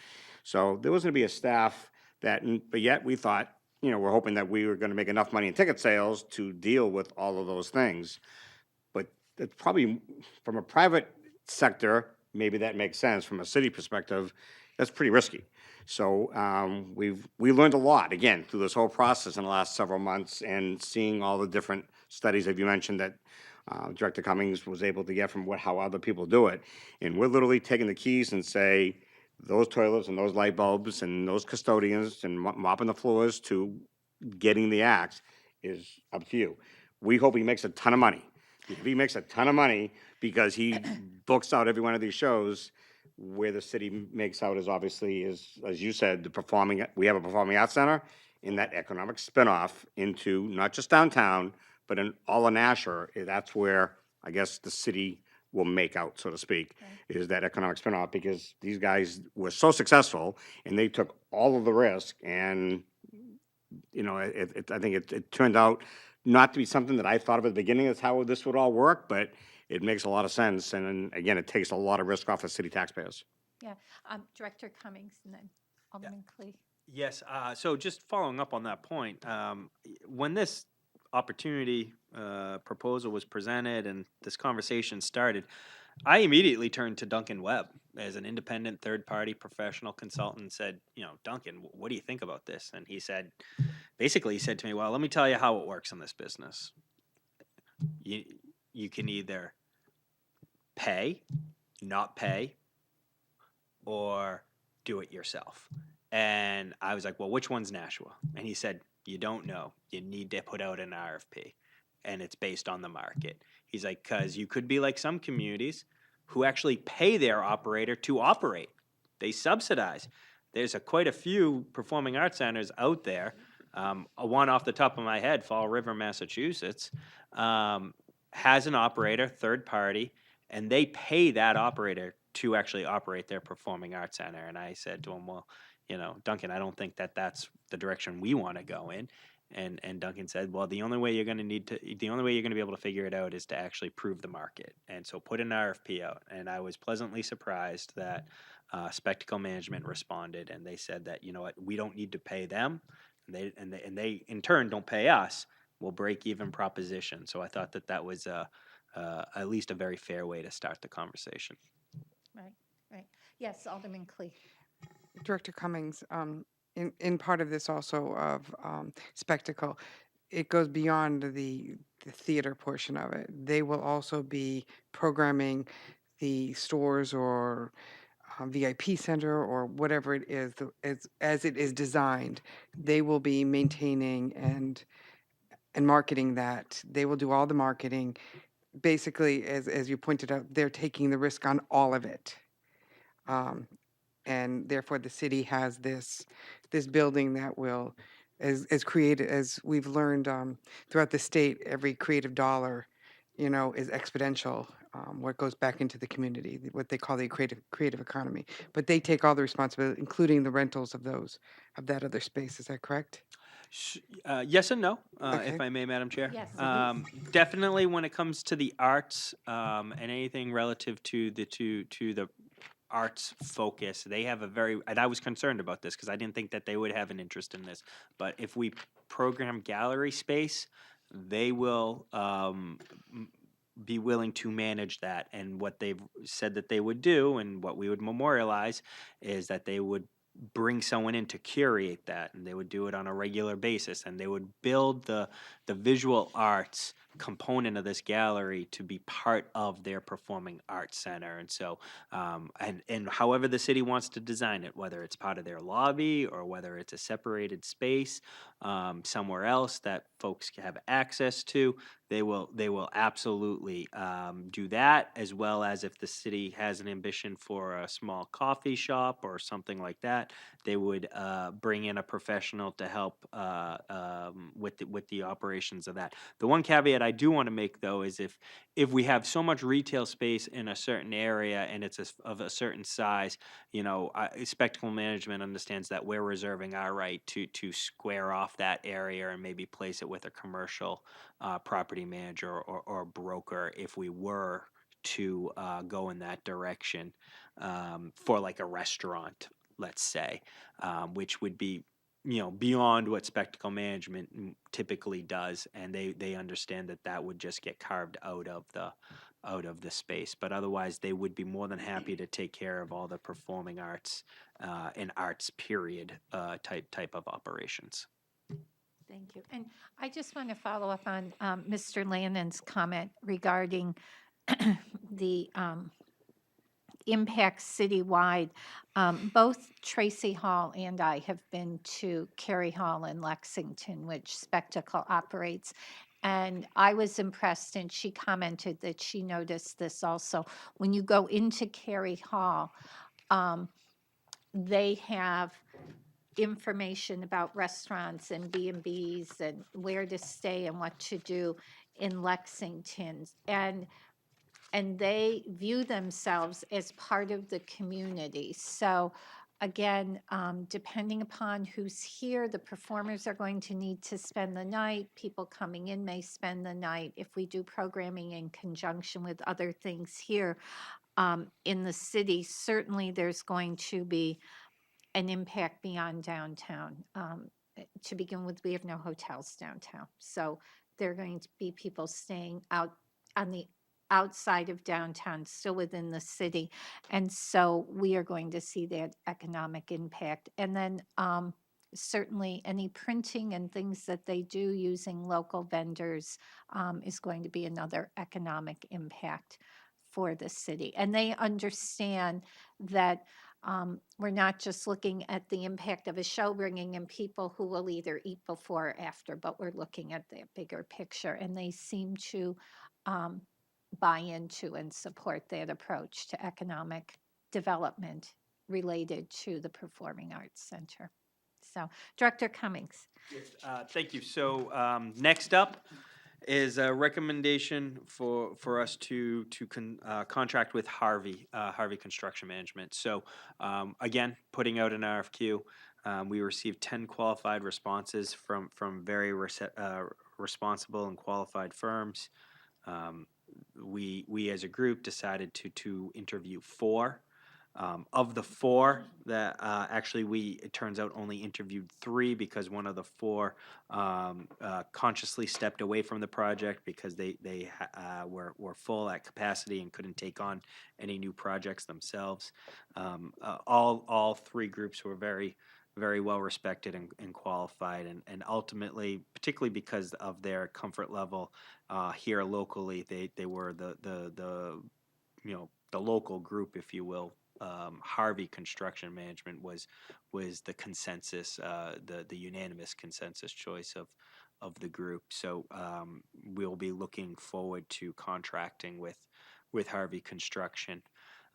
So there was going to be a staff that, but yet we thought, we're hoping that we were going to make enough money in ticket sales to deal with all of those things. But it's probably, from a private sector, maybe that makes sense. From a city perspective, that's pretty risky. So we learned a lot, again, through this whole process in the last several months, and seeing all the different studies that you mentioned that Director Cummings was able to get from how other people do it. And we're literally taking the keys and say, those toilets and those light bulbs and those custodians and mopping the floors to getting the acts is up to you. We hope he makes a ton of money. If he makes a ton of money because he books out every one of these shows, where the city makes out is obviously, as you said, we have a performing arts center, in that economic spinoff into not just downtown, but in all of Nashua. That's where I guess the city will make out, so to speak, is that economic spinoff, because these guys were so successful and they took all of the risk, and I think it turned out not to be something that I thought of at the beginning as how this would all work, but it makes a lot of sense, and again, it takes a lot of risk off the city taxpayers.
Yeah, Director Cummings and then Alderman Clee.
Yes, so just following up on that point, when this opportunity proposal was presented and this conversation started, I immediately turned to Duncan Webb as an independent third-party professional consultant and said, Duncan, what do you think about this? And he said to me, well, let me tell you how it works in this business. You can either pay, not pay, or do it yourself. And I was like, well, which one's Nashua? And he said, you don't know. You need to put out an RFP, and it's based on the market. He's like, because you could be like some communities who actually pay their operator to operate. They subsidize. There's quite a few performing arts centers out there. One off the top of my head, Fall River, Massachusetts, has an operator, third party, and they pay that operator to actually operate their performing arts center. And I said to him, well, Duncan, I don't think that's the direction we want to go in. And Duncan said, well, the only way you're going to be able to figure it out is to actually prove the market. And so put an RFP out. And I was pleasantly surprised that Spectacle Management responded, and they said that, we don't need to pay them, and they in turn don't pay us. We'll break even proposition. So I thought that was at least a very fair way to start the conversation.
Right. Yes, Alderman Clee.
Director Cummings, in part of this also of spectacle, it goes beyond the theater portion of it. They will also be programming the stores or VIP center or whatever it is, as it is designed. They will be maintaining and marketing that. They will do all the marketing. Basically, as you pointed out, they're taking the risk on all of it. And therefore the city has this building that will, as creative as we've learned throughout the state, every creative dollar, is exponential. What goes back into the community, what they call the creative economy. But they take all the responsibility, including the rentals of that other space. Is that correct?
Yes and no,
Okay.
if I may, Madam Chair.
Yes,
Definitely when it comes to the arts, and anything relative to the arts focus, they have a very, and I was concerned about this because I didn't think that they would have an interest in this. But if we program gallery space, they will be willing to manage that. And what they've said that they would do, and what we would memorialize, is that they would bring someone in to curate that, and they would do it on a regular basis, and they would build the visual arts component of this gallery to be part of their performing arts center. And so and however the city wants to design it, whether it's part of their lobby or whether it's a separated space somewhere else that folks have access to, they will absolutely do that, as well as if the city has an ambition for a small coffee shop or something like that, they would bring in a professional to help with the operations of that. The one caveat I do want to make, though, is if we have so much retail space in a certain area and it's of a certain size, spectacle management understands that we're reserving our right to square off that area and maybe place it with a commercial property manager or broker if we were to go in that direction for like a restaurant, let's say, which would be beyond what spectacle management typically does, and they understand that that would just get carved out of the space. But otherwise, they would be more than happy to take care of all the performing arts and arts period type of operations.
thank you. And I just want to follow up on Mr. Lannon's comment regarding the impact citywide. Both Tracy Hall and I have been to Cary Hall in Lexington, which Spectacle operates. And I was impressed, and she commented that she noticed this also. When you go into Cary Hall, they have information about restaurants and B&Bs and where to stay and what to do in Lexington. And they view themselves as part of the community. So again, depending upon who's here, the performers are going to need to spend the night. People coming in may spend the night. If we do programming in conjunction with other things here in the city, certainly there's going to be an impact beyond downtown. To begin with, we have no hotels downtown. So there are going to be people staying out on the outside of downtown, still within the city. And so we are going to see that economic impact. And then certainly any printing and things that they do using local vendors is going to be another economic impact for the city. And they understand that we're not just looking at the impact of a show bringing in people who will either eat before or after, but we're looking at the bigger picture. And they seem to buy into and support that approach to economic development related to the Performing Arts Center. So, Director Cummings.
Thank you. So next up is a recommendation for us to contract with Harvey Construction Management. So again, putting out an RFQ. We received 10 qualified responses from very responsible and qualified firms. We as a group decided to interview 4. Of the 4 that actually it turns out only interviewed 3 because one of the 4 consciously stepped away from the project because they were full at capacity and couldn't take on any new projects themselves. All 3 groups were very well respected and qualified, and ultimately, particularly because of their comfort level here locally, they were the local group, if you will. Harvey Construction Management was the consensus, the unanimous consensus choice of the group. So we'll be looking forward to contracting with Harvey Construction.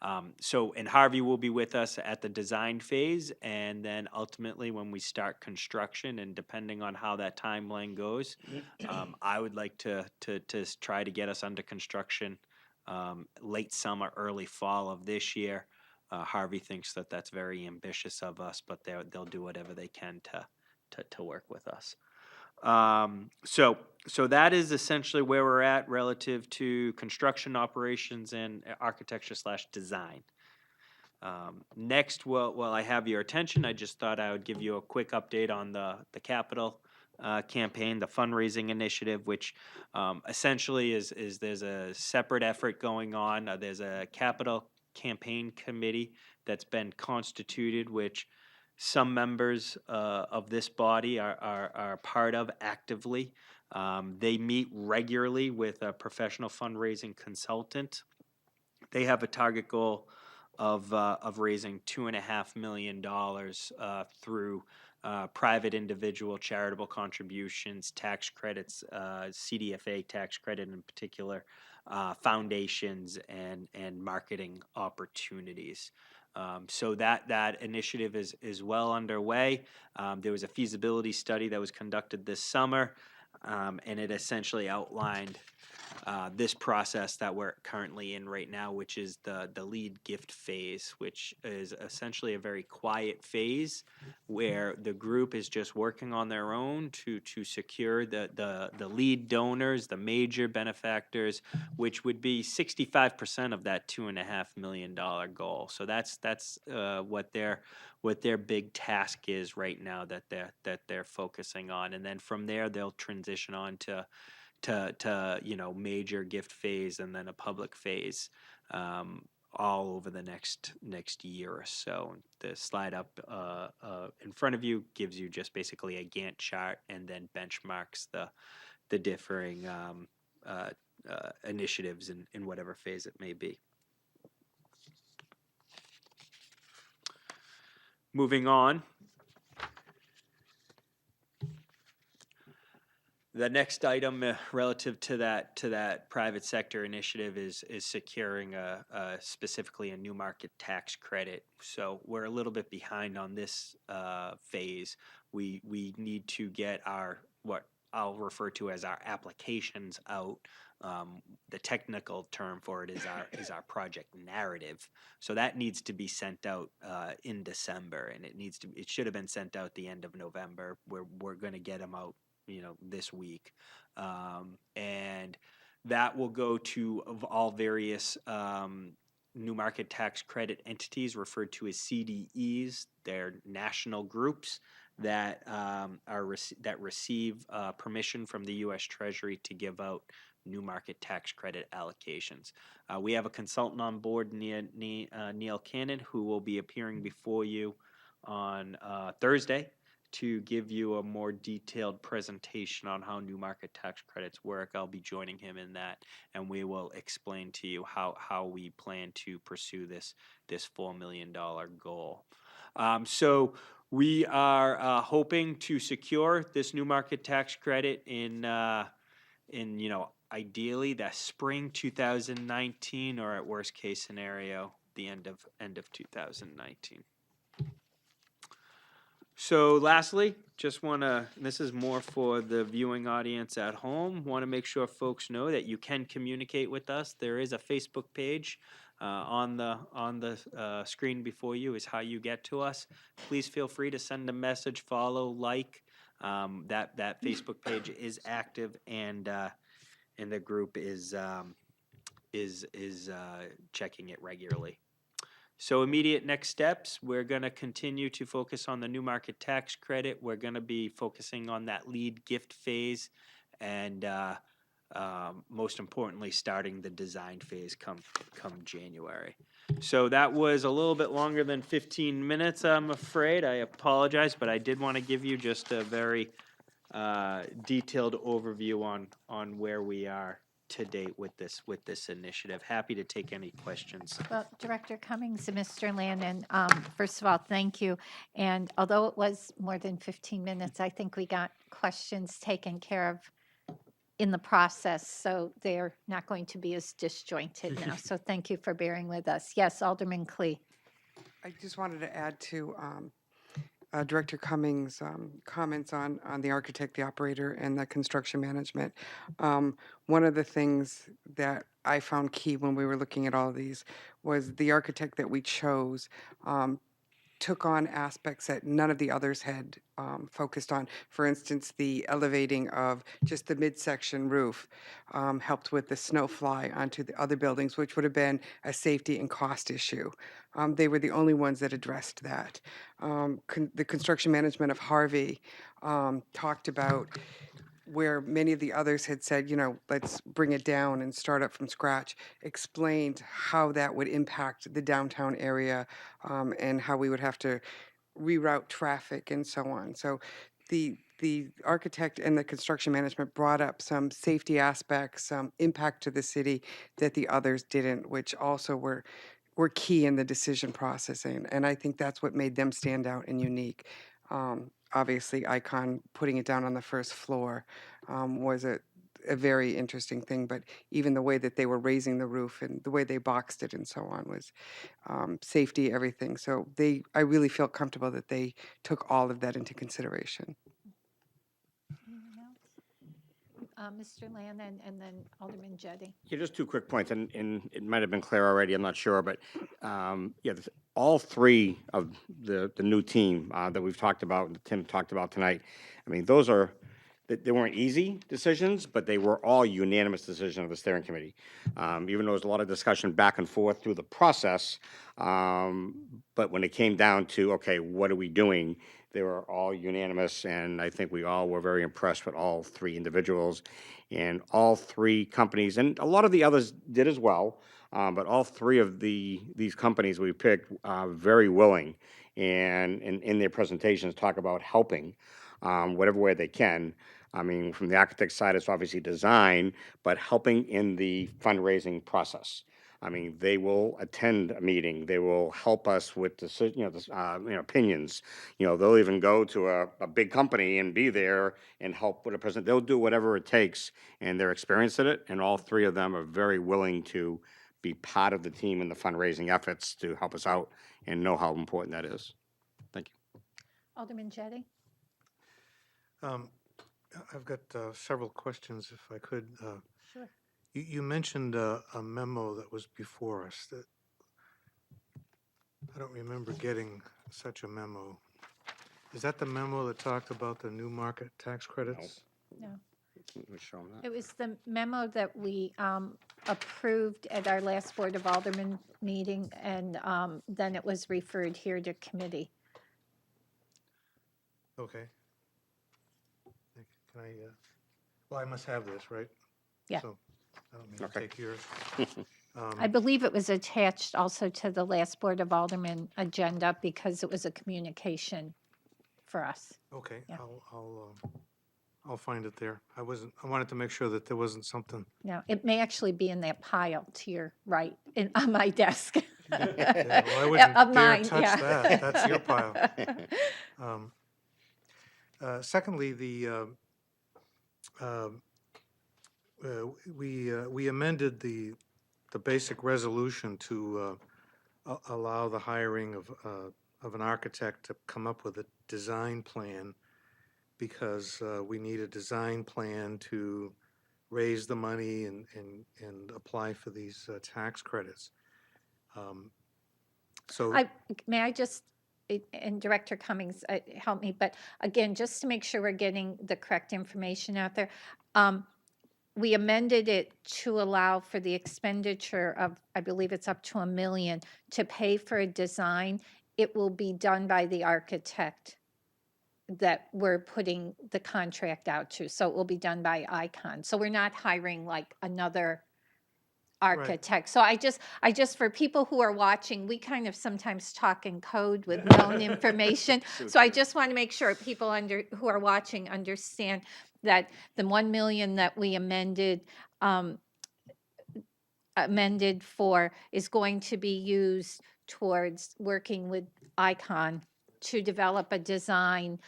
And Harvey will be with us at the design phase, and then ultimately when we start construction, and depending on how that timeline goes, I would like to try to get us under construction late summer, early fall of this year. Harvey thinks that that's very ambitious of us, but they'll do whatever they can to work with us. So that is essentially where we're at relative to construction operations and architecture / design. Next, while I have your attention, I just thought I would give you a quick update on the capital campaign, the fundraising initiative, which essentially is there's a separate effort going on. There's a capital campaign committee that's been constituted, which some members of this body are part of actively. They meet regularly with a professional fundraising consultant. They have a target goal of raising $2.5 million through private individual charitable contributions, tax credits, CDFA tax credit in particular, foundations, and marketing opportunities. So that initiative is well underway. There was a feasibility study that was conducted this summer, and it essentially outlined this process that we're currently in right now, which is the lead gift phase, which is essentially a very quiet phase where the group is just working on their own to secure the lead donors, the major benefactors, which would be 65% of that $2.5 million goal. So that's what their big task is right now that they're focusing on, and then from there they'll transition on to major gift phase and then a public phase, all over the next year or so. The slide up in front of you gives you just basically a Gantt chart and then benchmarks the differing initiatives in whatever phase it may be. Moving on. The next item relative to that private sector initiative is securing specifically a new market tax credit. So we're a little bit behind on this phase. We need to get what I'll refer to as our applications out. The technical term for it is our project narrative. So that needs to be sent out in December, and it should have been sent out the end of November. We're going to get them out this week, and that will go to all various new market tax credit entities referred to as CDEs. They're national groups that receive permission from the U.S. Treasury to give out new market tax credit allocations. We have a consultant on board, Neil Cannon, who will be appearing before you on Thursday to give you a more detailed presentation on how new market tax credits work. I'll be joining him in that, and we will explain to you how we plan to pursue this $4 million goal. So we are hoping to secure this new market tax credit in ideally the spring 2019, or at worst case scenario, the end of 2019. So lastly, just want to, this is more for the viewing audience at home, want to make sure folks know that you can communicate with us. There is a Facebook page on the screen before you is how you get to us. Please feel free to send a message, follow, like. That Facebook page is active, and the group is checking it regularly. So immediate next steps, we're going to continue to focus on the new market tax credit. We're going to be focusing on that lead gift phase, and most importantly, starting the design phase come January. So that was a little bit longer than 15 minutes, I'm afraid. I apologize, but I did want to give you just a very detailed overview on where we are to date with this initiative. Happy to take any questions.
Well, Director Cummings and Mr. Landon, first of all, thank you. And although it was more than 15 minutes, I think we got questions taken care of in the process, so they're not going to be as disjointed now. So thank you for bearing with us. Yes, Alderman Clee.
I just wanted to add to Director Cummings' comments on the architect, the operator, and the construction management. One of the things that I found key when we were looking at all of these was the architect that we chose took on aspects that none of the others had focused on. For instance, the elevating of just the midsection roof helped with the snow fly onto the other buildings, which would have been a safety and cost issue. They were the only ones that addressed that. The construction management of Harvey talked about where many of the others had said, let's bring it down and start up from scratch, explained how that would impact the downtown area and how we would have to reroute traffic and so on. So the architect and the construction management brought up some safety aspects, some impact to the city that the others didn't, which also were key in the decision processing. And I think that's what made them stand out and unique. Obviously, Icon putting it down on the first floor was a very interesting thing, but even the way that they were raising the roof and the way they boxed it and so on was safety, everything. So I really feel comfortable that they took all of that into consideration.
Anyone else? Mr. Lannon and then Alderman Jettie.
Yeah, just two quick points, and it might have been clear already, I'm not sure, but all three of the new team that we've talked about, that Tim talked about tonight, I mean, they weren't easy decisions, but they were all unanimous decisions of the steering committee. Even though there was a lot of discussion back and forth through the process, but when it came down to, okay, what are we doing? They were all unanimous, and I think we all were very impressed with all three individuals and all three companies, and a lot of the others did as well, but all three of these companies we picked are very willing and in their presentations talk about helping whatever way they can. I mean, from the architect side, it's obviously design, but helping in the fundraising process. I mean, they will attend a meeting. They will help us with opinions. They'll even go to a big company and be there and help with a present. They'll do whatever it takes, and they're experienced at it. And all three of them are very willing to be part of the team in the fundraising efforts to help us out and know how important that is. Thank you.
Alderman Jettie.
I've got several questions, if I could.
Sure.
You mentioned a memo that was before us. That I don't remember getting such a memo. Is that the memo that talked about the new market tax credits?
No.
Show 'em that.
It was the memo that we approved at our last Board of Aldermen meeting, and then it was referred here to committee.
Okay. Can I, well, I must have this, right?
Yeah.
So I don't mean to
Okay.
take yours.
I believe it was attached also to the last Board of Aldermen agenda because it was a communication for us.
Okay,
Yeah.
I'll find it there. I wanted to make sure that there wasn't something.
Now, it may actually be in that pile to your right, on my desk.
Yeah, well, I wouldn't
Of
dare
mine,
touch
yeah.
that. That's your pile. Secondly, we amended the basic resolution to allow the hiring of an architect to come up with a design plan because we need a design plan to raise the money and apply for these tax credits. So
May I just, and Director Cummings, help me, but again, just to make sure we're getting the correct information out there, we amended it to allow for the expenditure of, I believe it's up to $1 million, to pay for a design. It will be done by the architect that we're putting the contract out to. So it will be done by Icon. So we're not hiring like another architect. So I just, for people who are watching, we kind of sometimes talk in code with known information. So I just want to make sure people who are watching understand that the 1 million that we amended for is going to be used towards working with Icon to develop a design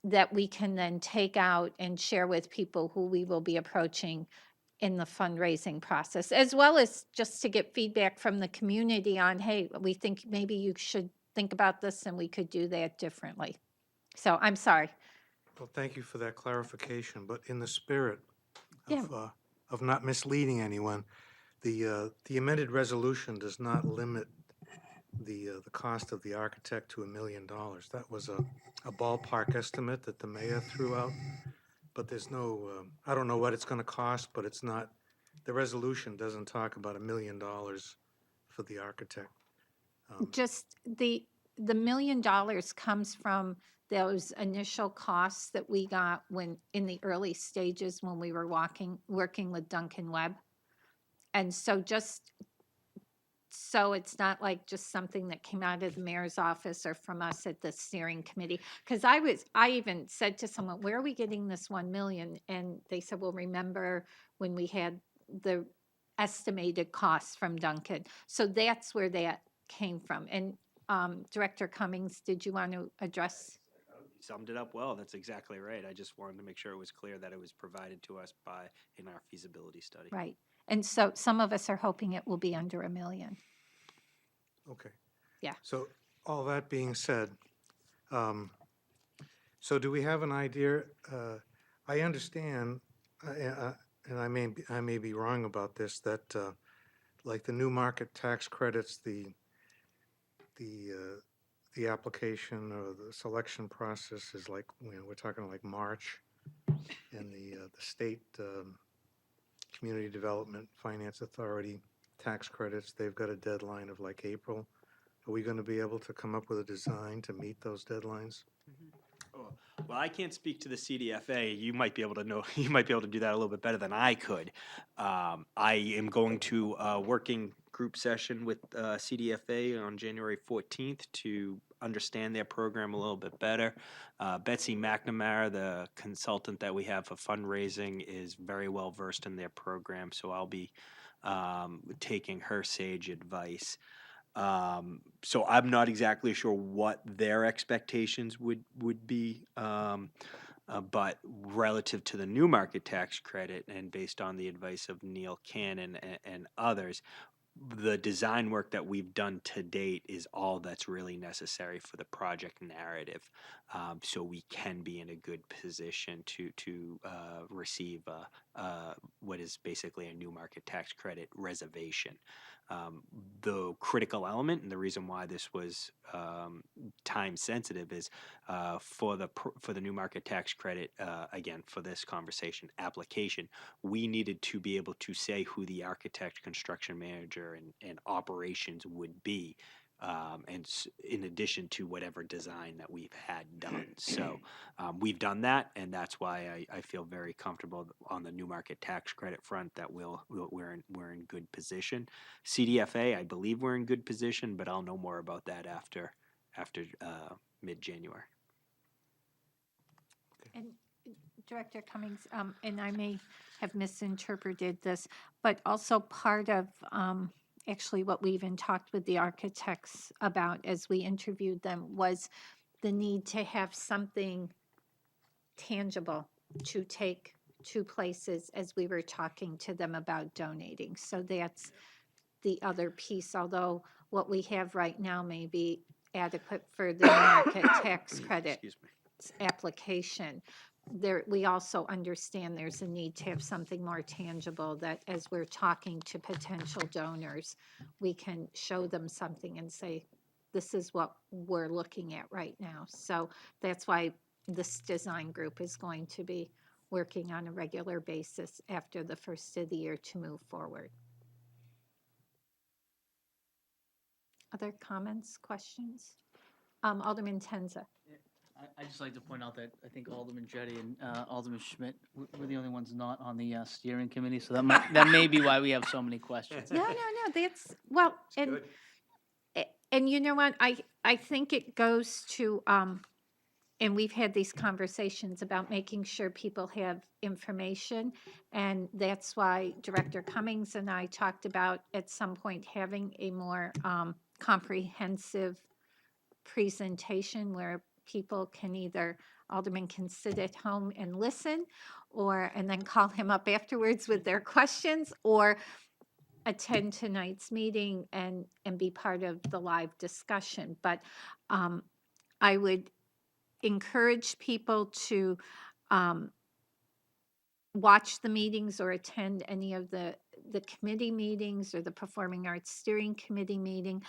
that we can then take out and share with people who we will be approaching in the fundraising process, as well as just to get feedback from the community on, hey, we think maybe you should think about this and we could do that differently. So I'm sorry.
well, thank you for that clarification, but in the spirit
Yeah.
of not misleading anyone, the amended resolution does not limit the cost of the architect to $1 million. That was a ballpark estimate that the mayor threw out, but there's no, I don't know what it's gonna cost, but it's not, the resolution doesn't talk about $1 million for the architect.
Just the $1 million comes from those initial costs that we got when, in the early stages, when we were working with Duncan Webb. And so just, so it's not like just something that came out of the mayor's office or from us at the steering committee. Because I even said to someone, where are we getting this 1 million? And they said, well, remember when we had the estimated costs from Duncan? So that's where that came from. And Director Cummings, did you want to address?
You summed it up well. That's exactly right. I just wanted to make sure it was clear that it was provided to us in our feasibility study.
Right. And so some of us are hoping it will be under $1 million.
Okay.
Yeah.
So all that being said, so do we have an idea? I understand, and I may be wrong about this, that like the new market tax credits, the application or the selection process is like, we're talking like March, and the state Community Development Finance Authority tax credits, they've got a deadline of like April. Are we going to be able to come up with a design to meet those deadlines?
Well, I can't speak to the CDFA. You might be able to know. You might be able to do that a little bit better than I could. I am going to a working group session with CDFA on January 14th to understand their program a little bit better. Betsy McNamara, the consultant that we have for fundraising, is very well versed in their program, so I'll be taking her sage advice. So I'm not exactly sure what their expectations would be, but relative to the new market tax credit and based on the advice of Neil Cannon and others, the design work that we've done to date is all that's really necessary for the project narrative. So we can be in a good position to receive what is basically a new market tax credit reservation. The critical element and the reason why this was time sensitive is for the new market tax credit, again, for this conversation application, we needed to be able to say who the architect, construction manager, and operations would be, in addition to whatever design that we've had done. So we've done that, and that's why I feel very comfortable on the new market tax credit front that we're in good position. CDFA, I believe we're in good position, but I'll know more about that after mid-January.
And Director Cummings, and I may have misinterpreted this, but also part of actually what we even talked with the architects about as we interviewed them was the need to have something tangible to take to places as we were talking to them about donating. So that's the other piece, although what we have right now may be adequate for the market tax credit
Excuse me.
application. There, we also understand there's a need to have something more tangible that as we're talking to potential donors, we can show them something and say, this is what we're looking at right now. So that's why this design group is going to be working on a regular basis after the first of the year to move forward. Other comments, questions? Alderman Tenza.
I'd just like to point out that I think Alderman Jettie and Alderman Schmidt, we're the only ones not on the steering committee, so that may be why we have so many questions.
No, that's, well, and,
Good.
and you know what, I think it goes to, and we've had these conversations about making sure people have information, and that's why Director Cummings and I talked about at some point having a more comprehensive presentation where people can either, Alderman can sit at home and listen, and then call him up afterwards with their questions, or attend tonight's meeting and be part of the live discussion. But I would encourage people to watch the meetings or attend any of the committee meetings or the Performing Arts Steering Committee meeting.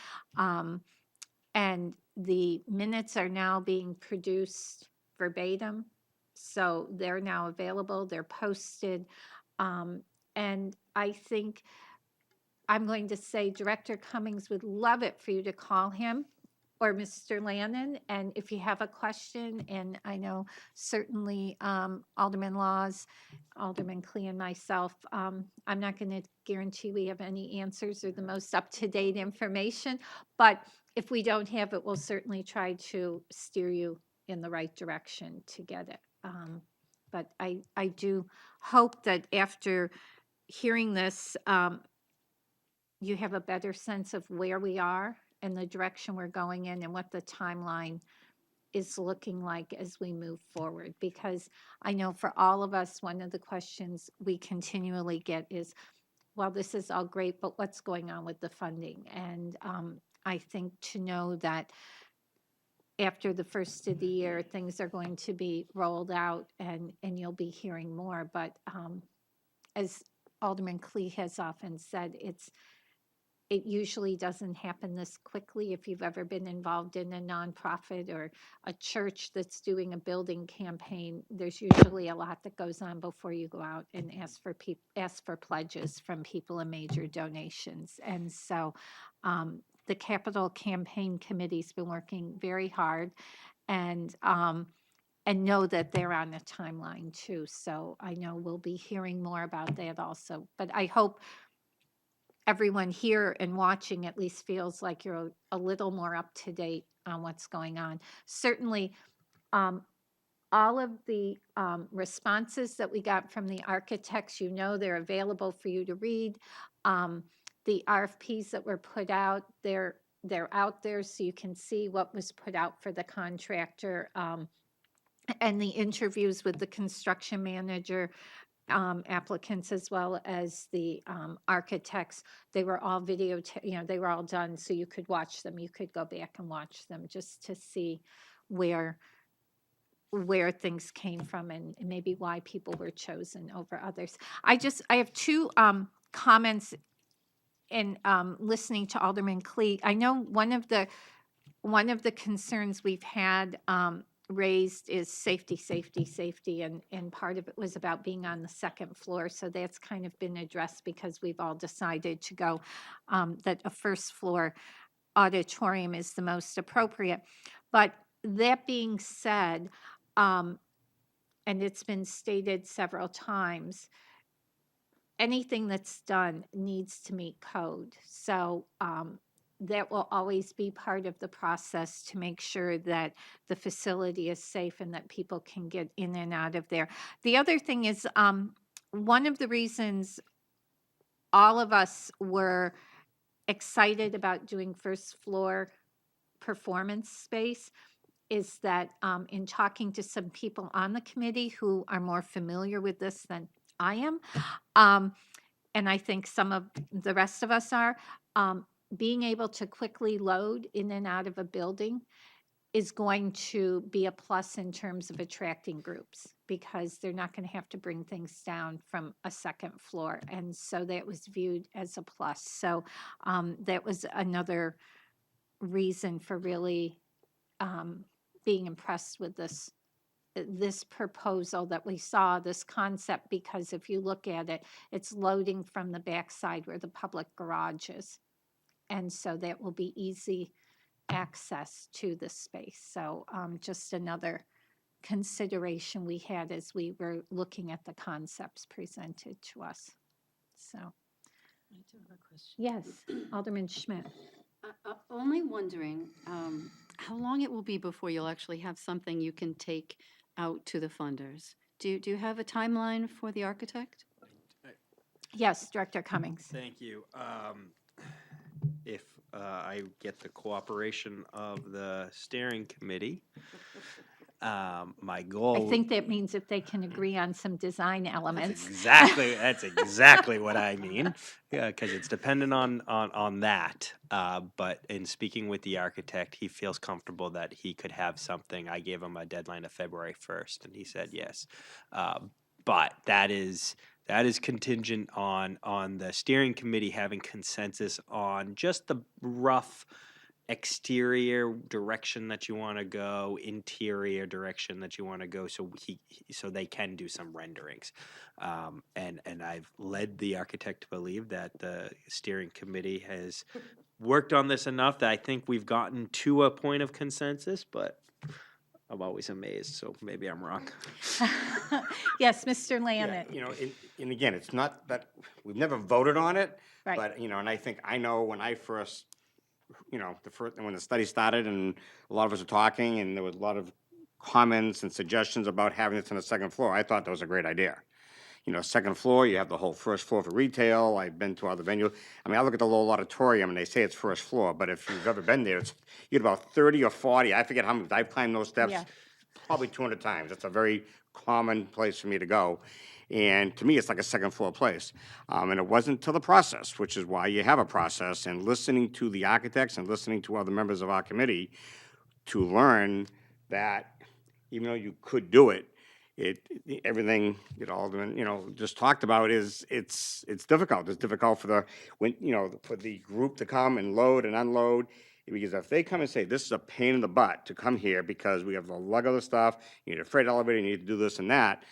And the minutes are now being produced verbatim. So they're now available, they're posted. And I think I'm going to say Director Cummings would love it for you to call him or Mr. Lannon. And if you have a question, and I know certainly Alderman Laws, Alderman Clee and myself, I'm not going to guarantee we have any answers or the most up-to-date information, but if we don't have it, we'll certainly try to steer you in the right direction to get it. But I do hope that after hearing this, you have a better sense of where we are and the direction we're going in and what the timeline is looking like as we move forward. Because I know for all of us, one of the questions we continually get is, well, this is all great, but what's going on with the funding? And I think to know that after the first of the year, things are going to be rolled out and you'll be hearing more. But as Alderman Clee has often said, it usually doesn't happen this quickly. If you've ever been involved in a nonprofit or a church that's doing a building campaign, there's usually a lot that goes on before you go out and ask for pledges from people and major donations. And so the Capital Campaign Committee's been working very hard and know that they're on a timeline too. So I know we'll be hearing more about that also. But I hope everyone here and watching at least feels like you're a little more up to date on what's going on. Certainly, all of the responses that we got from the architects, they're available for you to read. The RFPs that were put out, they're out there so you can see what was put out for the contractor. And the interviews with the construction manager, applicants as well as the architects, they were all they were all done, so you could watch them. You could go back and watch them just to see where things came from and maybe why people were chosen over others. I have two comments in listening to Alderman Clee. I know one of the concerns we've had raised is safety, and part of it was about being on the second floor. So that's kind of been addressed because we've all decided to go that a first floor auditorium is the most appropriate. But that being said, and it's been stated several times, anything that's done needs to meet code. So that will always be part of the process to make sure that the facility is safe and that people can get in and out of there. The other thing is, one of the reasons all of us were excited about doing first floor performance space is that in talking to some people on the committee who are more familiar with this than I am, and I think some of the rest of us are, being able to quickly load in and out of a building is going to be a plus in terms of attracting groups because they're not going to have to bring things down from a second floor. And so that was viewed as a plus. So that was another reason for really being impressed with this proposal that we saw, this concept, because if you look at it, it's loading from the backside where the public garage is. And so that will be easy access to the space. So just another consideration we had as we were looking at the concepts presented to us. So,
I do have a question.
yes, Alderman Schmidt.
Only wondering how long it will be before you'll actually have something you can take out to the funders. Do you have a timeline for the architect?
Yes, Director Cummings.
Thank you. If I get the cooperation of the steering committee, my goal.
I think that means if they can agree on some design elements.
That's exactly what I mean. Yeah, because it's dependent on that. But in speaking with the architect, he feels comfortable that he could have something. I gave him a deadline of February 1st, and he said yes. But that is contingent on the steering committee having consensus on just the rough exterior direction that you want to go, interior direction that you want to go, so they can do some renderings. And I've led the architect to believe that the steering committee has worked on this enough that I think we've gotten to a point of consensus, but I'm always amazed, so maybe I'm wrong.
Yes, Mr.
Yeah,
Lannon.
and again, it's not that, we've never voted on it,
Right.
but, and I know when I first, when the study started and a lot of us were talking and there was a lot of comments and suggestions about having this on the second floor, I thought that was a great idea. Second floor, you have the whole first floor for retail. I've been to other venues. I mean, I look at the Lowell Auditorium and they say it's first floor, but if you've ever been there, you get about 30 or 40, I forget how many, I've climbed those steps
Yeah.
probably 200 times. It's a very common place for me to go. And to me, it's like a second floor place. And it wasn't till the process, which is why you have a process, and listening to the architects and listening to other members of our committee to learn that even though you could do it, everything that Alderman, just talked about it's difficult. It's difficult for the group to come and load and unload. Because if they come and say, this is a pain in the butt to come here because we have the lug of the stuff, you need a freight elevator, you need to do this and that,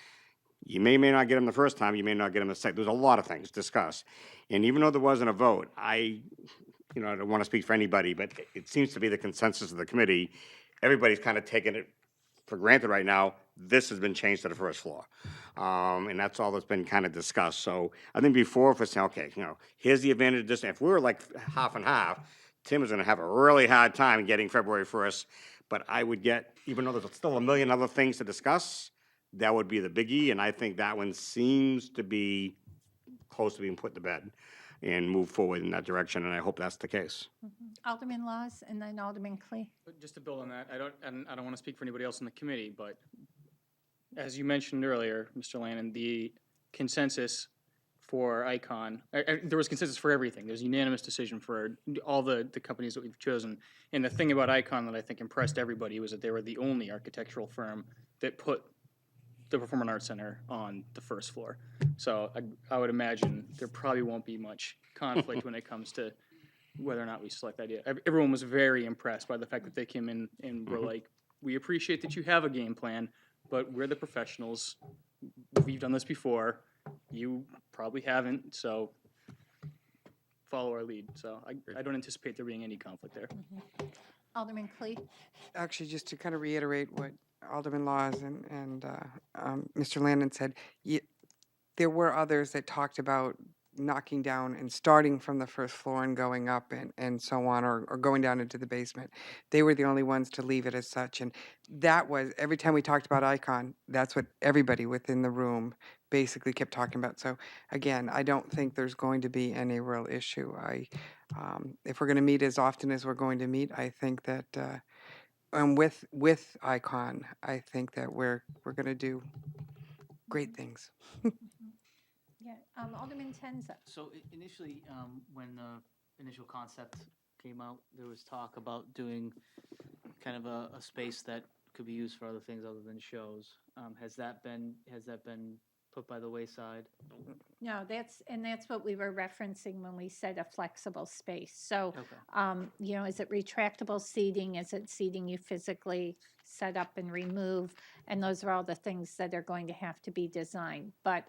you may not get them the first time, you may not get them the second. There's a lot of things discussed. And even though there wasn't a vote, I don't want to speak for anybody, but it seems to be the consensus of the committee. Everybody's kind of taken it for granted right now. This has been changed to the first floor. And that's all that's been kind of discussed. So I think before, if we're saying, okay, here's the advantage of this. If we were like half and half, Tim is going to have a really hard time getting February 1st. But I would get, even though there's still a million other things to discuss, that would be the biggie. And I think that one seems to be close to being put to bed and move forward in that direction. And I hope that's the case.
Alderman Laws and then Alderman Clee.
But just to build on that, I don't want to speak for anybody else in the committee, but as you mentioned earlier, Mr. Lannon, the consensus for Icon, there was consensus for everything. There's unanimous decision for all the companies that we've chosen. And the thing about Icon that I think impressed everybody was that they were the only architectural firm that put the Performing Arts Center on the first floor. So I would imagine there probably won't be much conflict when it comes to whether or not we select that idea. Everyone was very impressed by the fact that they came in and were like, we appreciate that you have a game plan, but we're the professionals. We've done this before. You probably haven't, so follow our lead. So I don't anticipate there being any conflict there.
Alderman Clee.
Actually, just to kind of reiterate what Alderman Laws and Mr. Landon said, there were others that talked about knocking down and starting from the first floor and going up and so on, or going down into the basement. They were the only ones to leave it as such. And that was, every time we talked about Icon, that's what everybody within the room basically kept talking about. So again, I don't think there's going to be any real issue. If we're going to meet as often as we're going to meet, I think that, and with Icon, I think that we're going to do great things.
Yeah, Alderman Tenza.
So initially, when the initial concept came out, there was talk about doing kind of a space that could be used for other things other than shows. Has that been put by the wayside?
No, that's what we were referencing when we said a flexible space. So,
Okay.
is it retractable seating? Is it seating you physically set up and remove? And those are all the things that are going to have to be designed. But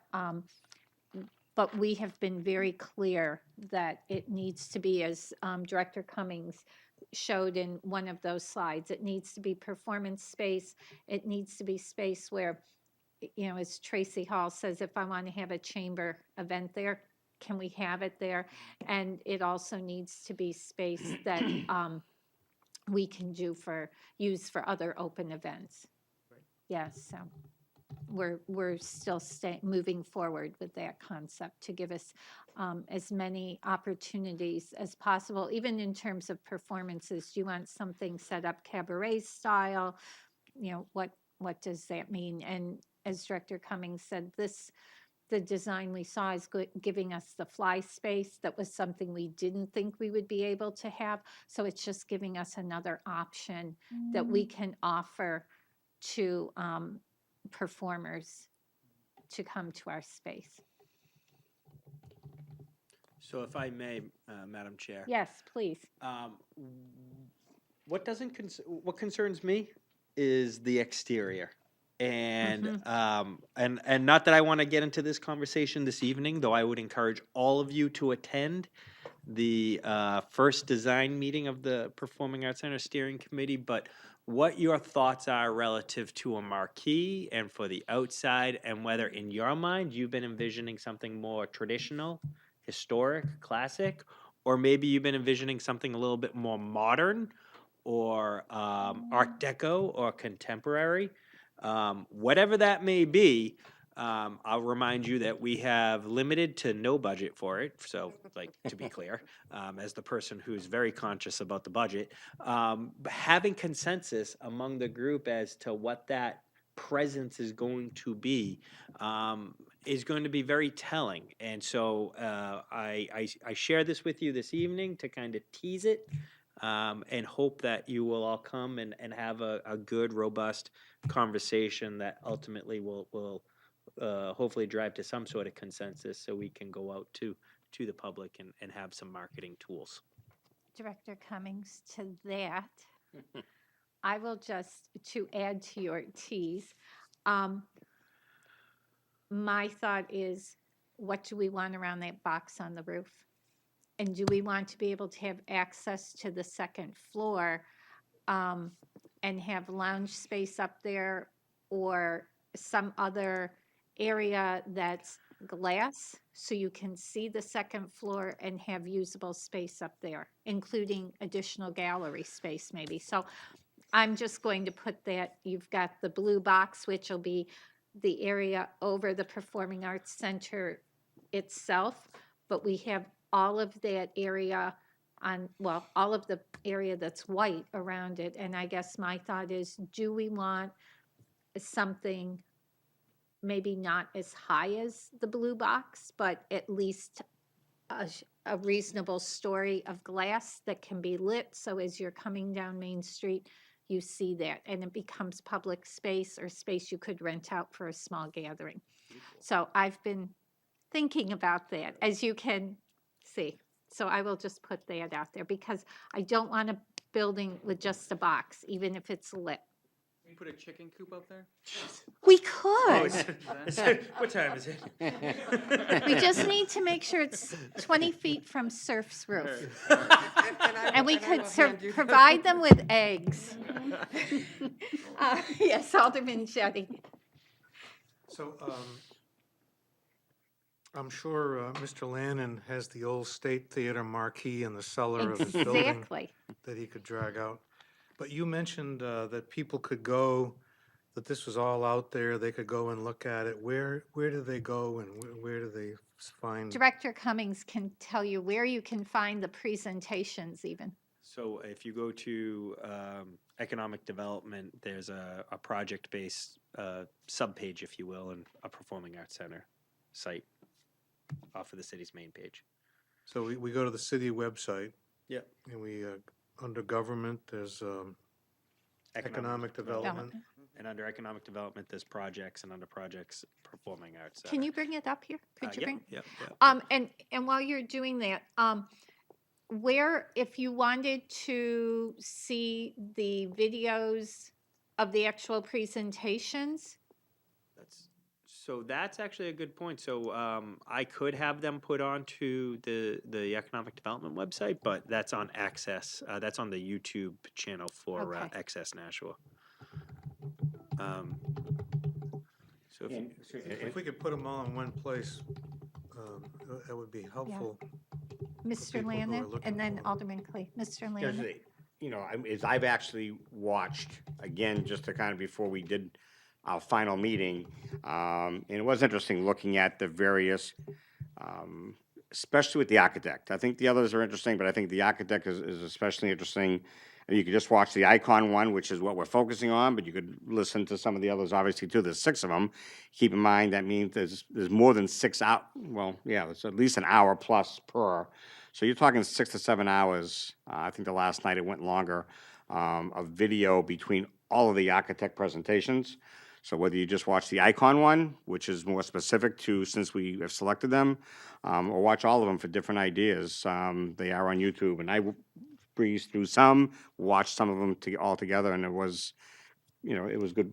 we have been very clear that it needs to be, as Director Cummings showed in one of those slides, it needs to be performance space. It needs to be space where, as Tracy Hall says, if I want to have a chamber event there, can we have it there? And it also needs to be space that we can use for other open events.
Right.
Yes, so we're still moving forward with that concept to give us as many opportunities as possible, even in terms of performances. Do you want something set up cabaret style? What does that mean? And as Director Cummings said, the design we saw is giving us the fly space. That was something we didn't think we would be able to have. So it's just giving us another option that we can offer to performers to come to our space.
So if I may, Madam Chair.
Yes, please.
what concerns me is the exterior. And not that I want to get into this conversation this evening, though I would encourage all of you to attend the first design meeting of the Performing Arts Center Steering Committee, but what your thoughts are relative to a marquee and for the outside, and whether in your mind you've been envisioning something more traditional, historic, classic, or maybe you've been envisioning something a little bit more modern or Art Deco or contemporary. Whatever that may be, I'll remind you that we have limited to no budget for it. So, like, to be clear, as the person who's very conscious about the budget, but having consensus among the group as to what that presence is going to be is going to be very telling. And so I share this with you this evening to kind of tease it and hope that you will all come and have a good, robust conversation that ultimately will hopefully drive to some sort of consensus so we can go out to the public and have some marketing tools.
Director Cummings, to that, I will just, to add to your tease, my thought is, what do we want around that box on the roof? And do we want to be able to have access to the second floor and have lounge space up there, or some other area that's glass so you can see the second floor and have usable space up there, including additional gallery space maybe? So I'm just going to put that, you've got the blue box, which will be the area over the Performing Arts Center itself, but we have all of that area on, well, all of the area that's white around it. And I guess my thought is, do we want something maybe not as high as the blue box, but at least a reasonable story of glass that can be lit, so as you're coming down Main Street, you see that, and it becomes public space or space you could rent out for a small gathering. So I've been thinking about that, as you can see. So I will just put that out there, because I don't want a building with just a box, even if it's lit.
Can you put a chicken coop up there?
We could.
What time is it?
We just need to make sure it's 20 feet from Surf's roof. And we could provide them with eggs. Yes, Alderman Jettie.
So, I'm sure Mr. Lannon has the old State Theater marquee in the cellar of his building
Exactly.
that he could drag out. But you mentioned that people could go, that this was all out there, they could go and look at it. Where do they go, and where do they find?
Director Cummings can tell you where you can find the presentations even.
So if you go to economic development, there's a project-based subpage, if you will, and a Performing Arts Center site off of the city's main page.
So we go to the city website.
Yep.
And we, under government, there's economic development.
And under economic development, there's projects, and under projects, Performing Arts Center.
Can you bring it up here? Could you bring?
Yep.
And while you're doing that, where, if you wanted to see the videos of the actual presentations,
That's actually a good point. So I could have them put onto the economic development website, but that's on Access. That's on the YouTube channel for
Okay.
Access Nashua. So
If we could put them all in one place, that would be helpful.
Mr.
people who are
Lannon,
looking
and then
for it.
Alderman Clay. Mr.
There's
Lannon?
as I've actually watched, again, just to kind of before we did our final meeting, and it was interesting looking at the various, especially with the architect. I think the others are interesting, but I think the architect is especially interesting. And you could just watch the icon one, which is what we're focusing on, but you could listen to some of the others, obviously, too. There's 6 of them. Keep in mind, that means there's more than 6 hours. Well, yeah, it's at least an hour plus per. So you're talking 6 to 7 hours. I think the last night it went longer, of video between all of the architect presentations. So whether you just watch the icon one, which is more specific to, since we have selected them, or watch all of them for different ideas, they are on YouTube. And breezed through some, watched some of them all together, and it was, it was good.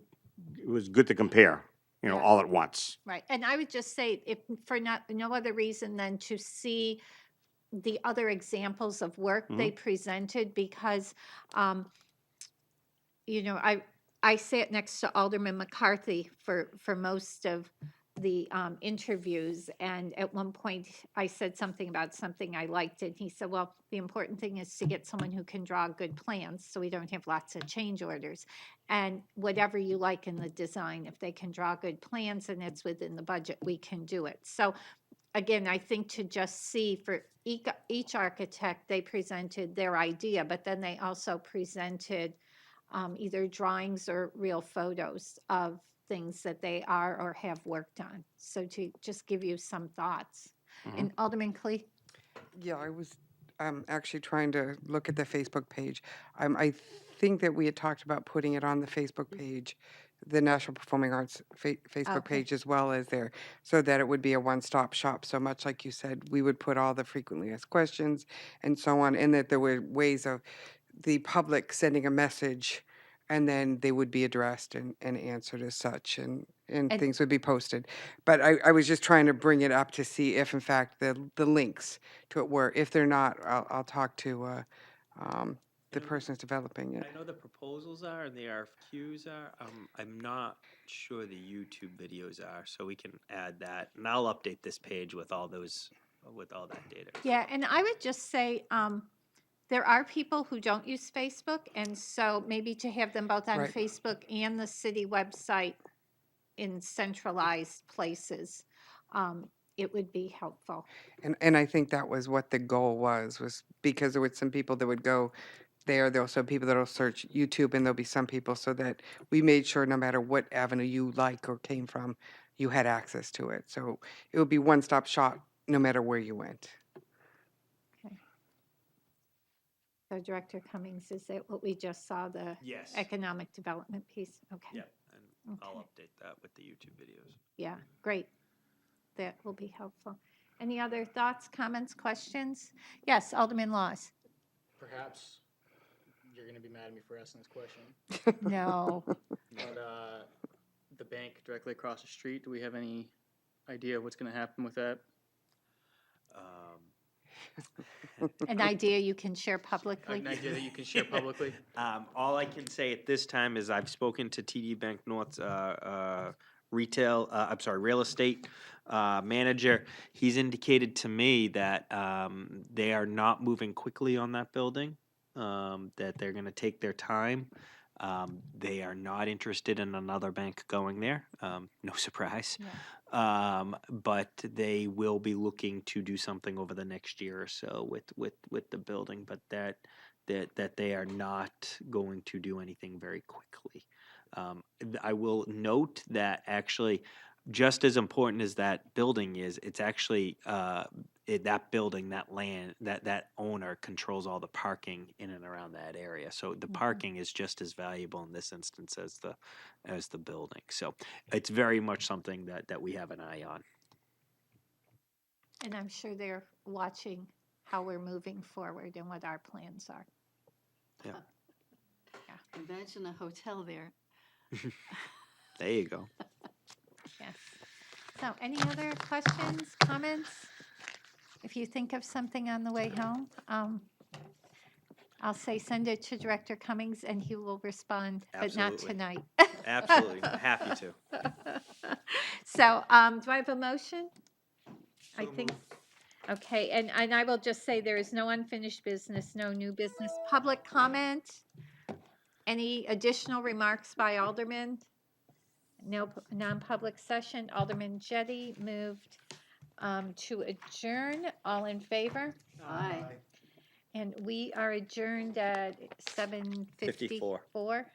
It was good to compare,
Yeah.
all at once.
Right, and I would just say, if for no other reason than to see the other examples of work they presented, because, I sat next to Alderman McCarthy for most of the interviews, and at one point, I said something about something I liked, and he said, well, the important thing is to get someone who can draw good plans, so we don't have lots of change orders. And whatever you like in the design, if they can draw good plans and it's within the budget, we can do it. So again, I think to just see for each architect, they presented their idea, but then they also presented either drawings or real photos of things that they are or have worked on. So to just give you some thoughts. And Alderman Clee?
Yeah, I was actually trying to look at the Facebook page. I think that we had talked about putting it on the Facebook page, the National Performing Arts Facebook
Okay.
page, as well as there, so that it would be a one-stop shop. So much like you said, we would put all the frequently asked questions and so on, and that there were ways of the public sending a message, and then they would be addressed and answered as such, and
And-
things would be posted. But I was just trying to bring it up to see if, in fact, the links to it were. If they're not, I'll talk to the person who's developing it.
I know the proposals are and the RFQs are. I'm not sure the YouTube videos are, so we can add that, and I'll update this page with all that data.
Yeah, and I would just say, there are people who don't use Facebook, and so maybe to have them both on
Right.
Facebook and the city website in centralized places, it would be helpful.
And I think that was what the goal was because there were some people that would go there. There'll some people that'll search YouTube, and there'll be some people, so that we made sure no matter what avenue you like or came from, you had access to it. So it would be one-stop shop no matter where you went.
So Director Cummings, is that what we just saw, the
Yes.
economic development piece? Okay.
Yep, and I'll
Okay.
update that with the YouTube videos.
Yeah, great. That will be helpful. Any other thoughts, comments, questions? Yes, Alderman Laws.
Perhaps you're gonna be mad at me for asking this question,
No.
but the bank directly across the street, do we have any idea what's gonna happen with that?
An idea you can share publicly?
An idea that you can share publicly?
All I can say at this time is I've spoken to TD Bank North's real estate manager. He's indicated to me that they are not moving quickly on that building, that they're going to take their time. They are not interested in another bank going there. No surprise. But they will be looking to do something over the next year or so with the building, but that they are not going to do anything very quickly. I will note that actually, just as important as that building is, it's actually that building, that land, that owner controls all the parking in and around that area. So the parking is just as valuable in this instance as the building. So it's very much something that we have an eye on.
And I'm sure they're watching how we're moving forward and what our plans are.
Imagine a hotel there.
There you go.
Yes. So any other questions, comments? If you think of something on the way home, I'll say send it to Director Cummings and he will respond, but not
Absolutely.
tonight.
Absolutely. I'm happy to.
So, do I have a motion? I think, okay, and I will just say there is no unfinished business, no new business. Public comment? Any additional remarks by Alderman? No non-public session. Alderman Jettie moved to adjourn. All in favor?
Aye.
And we are adjourned at 7:54.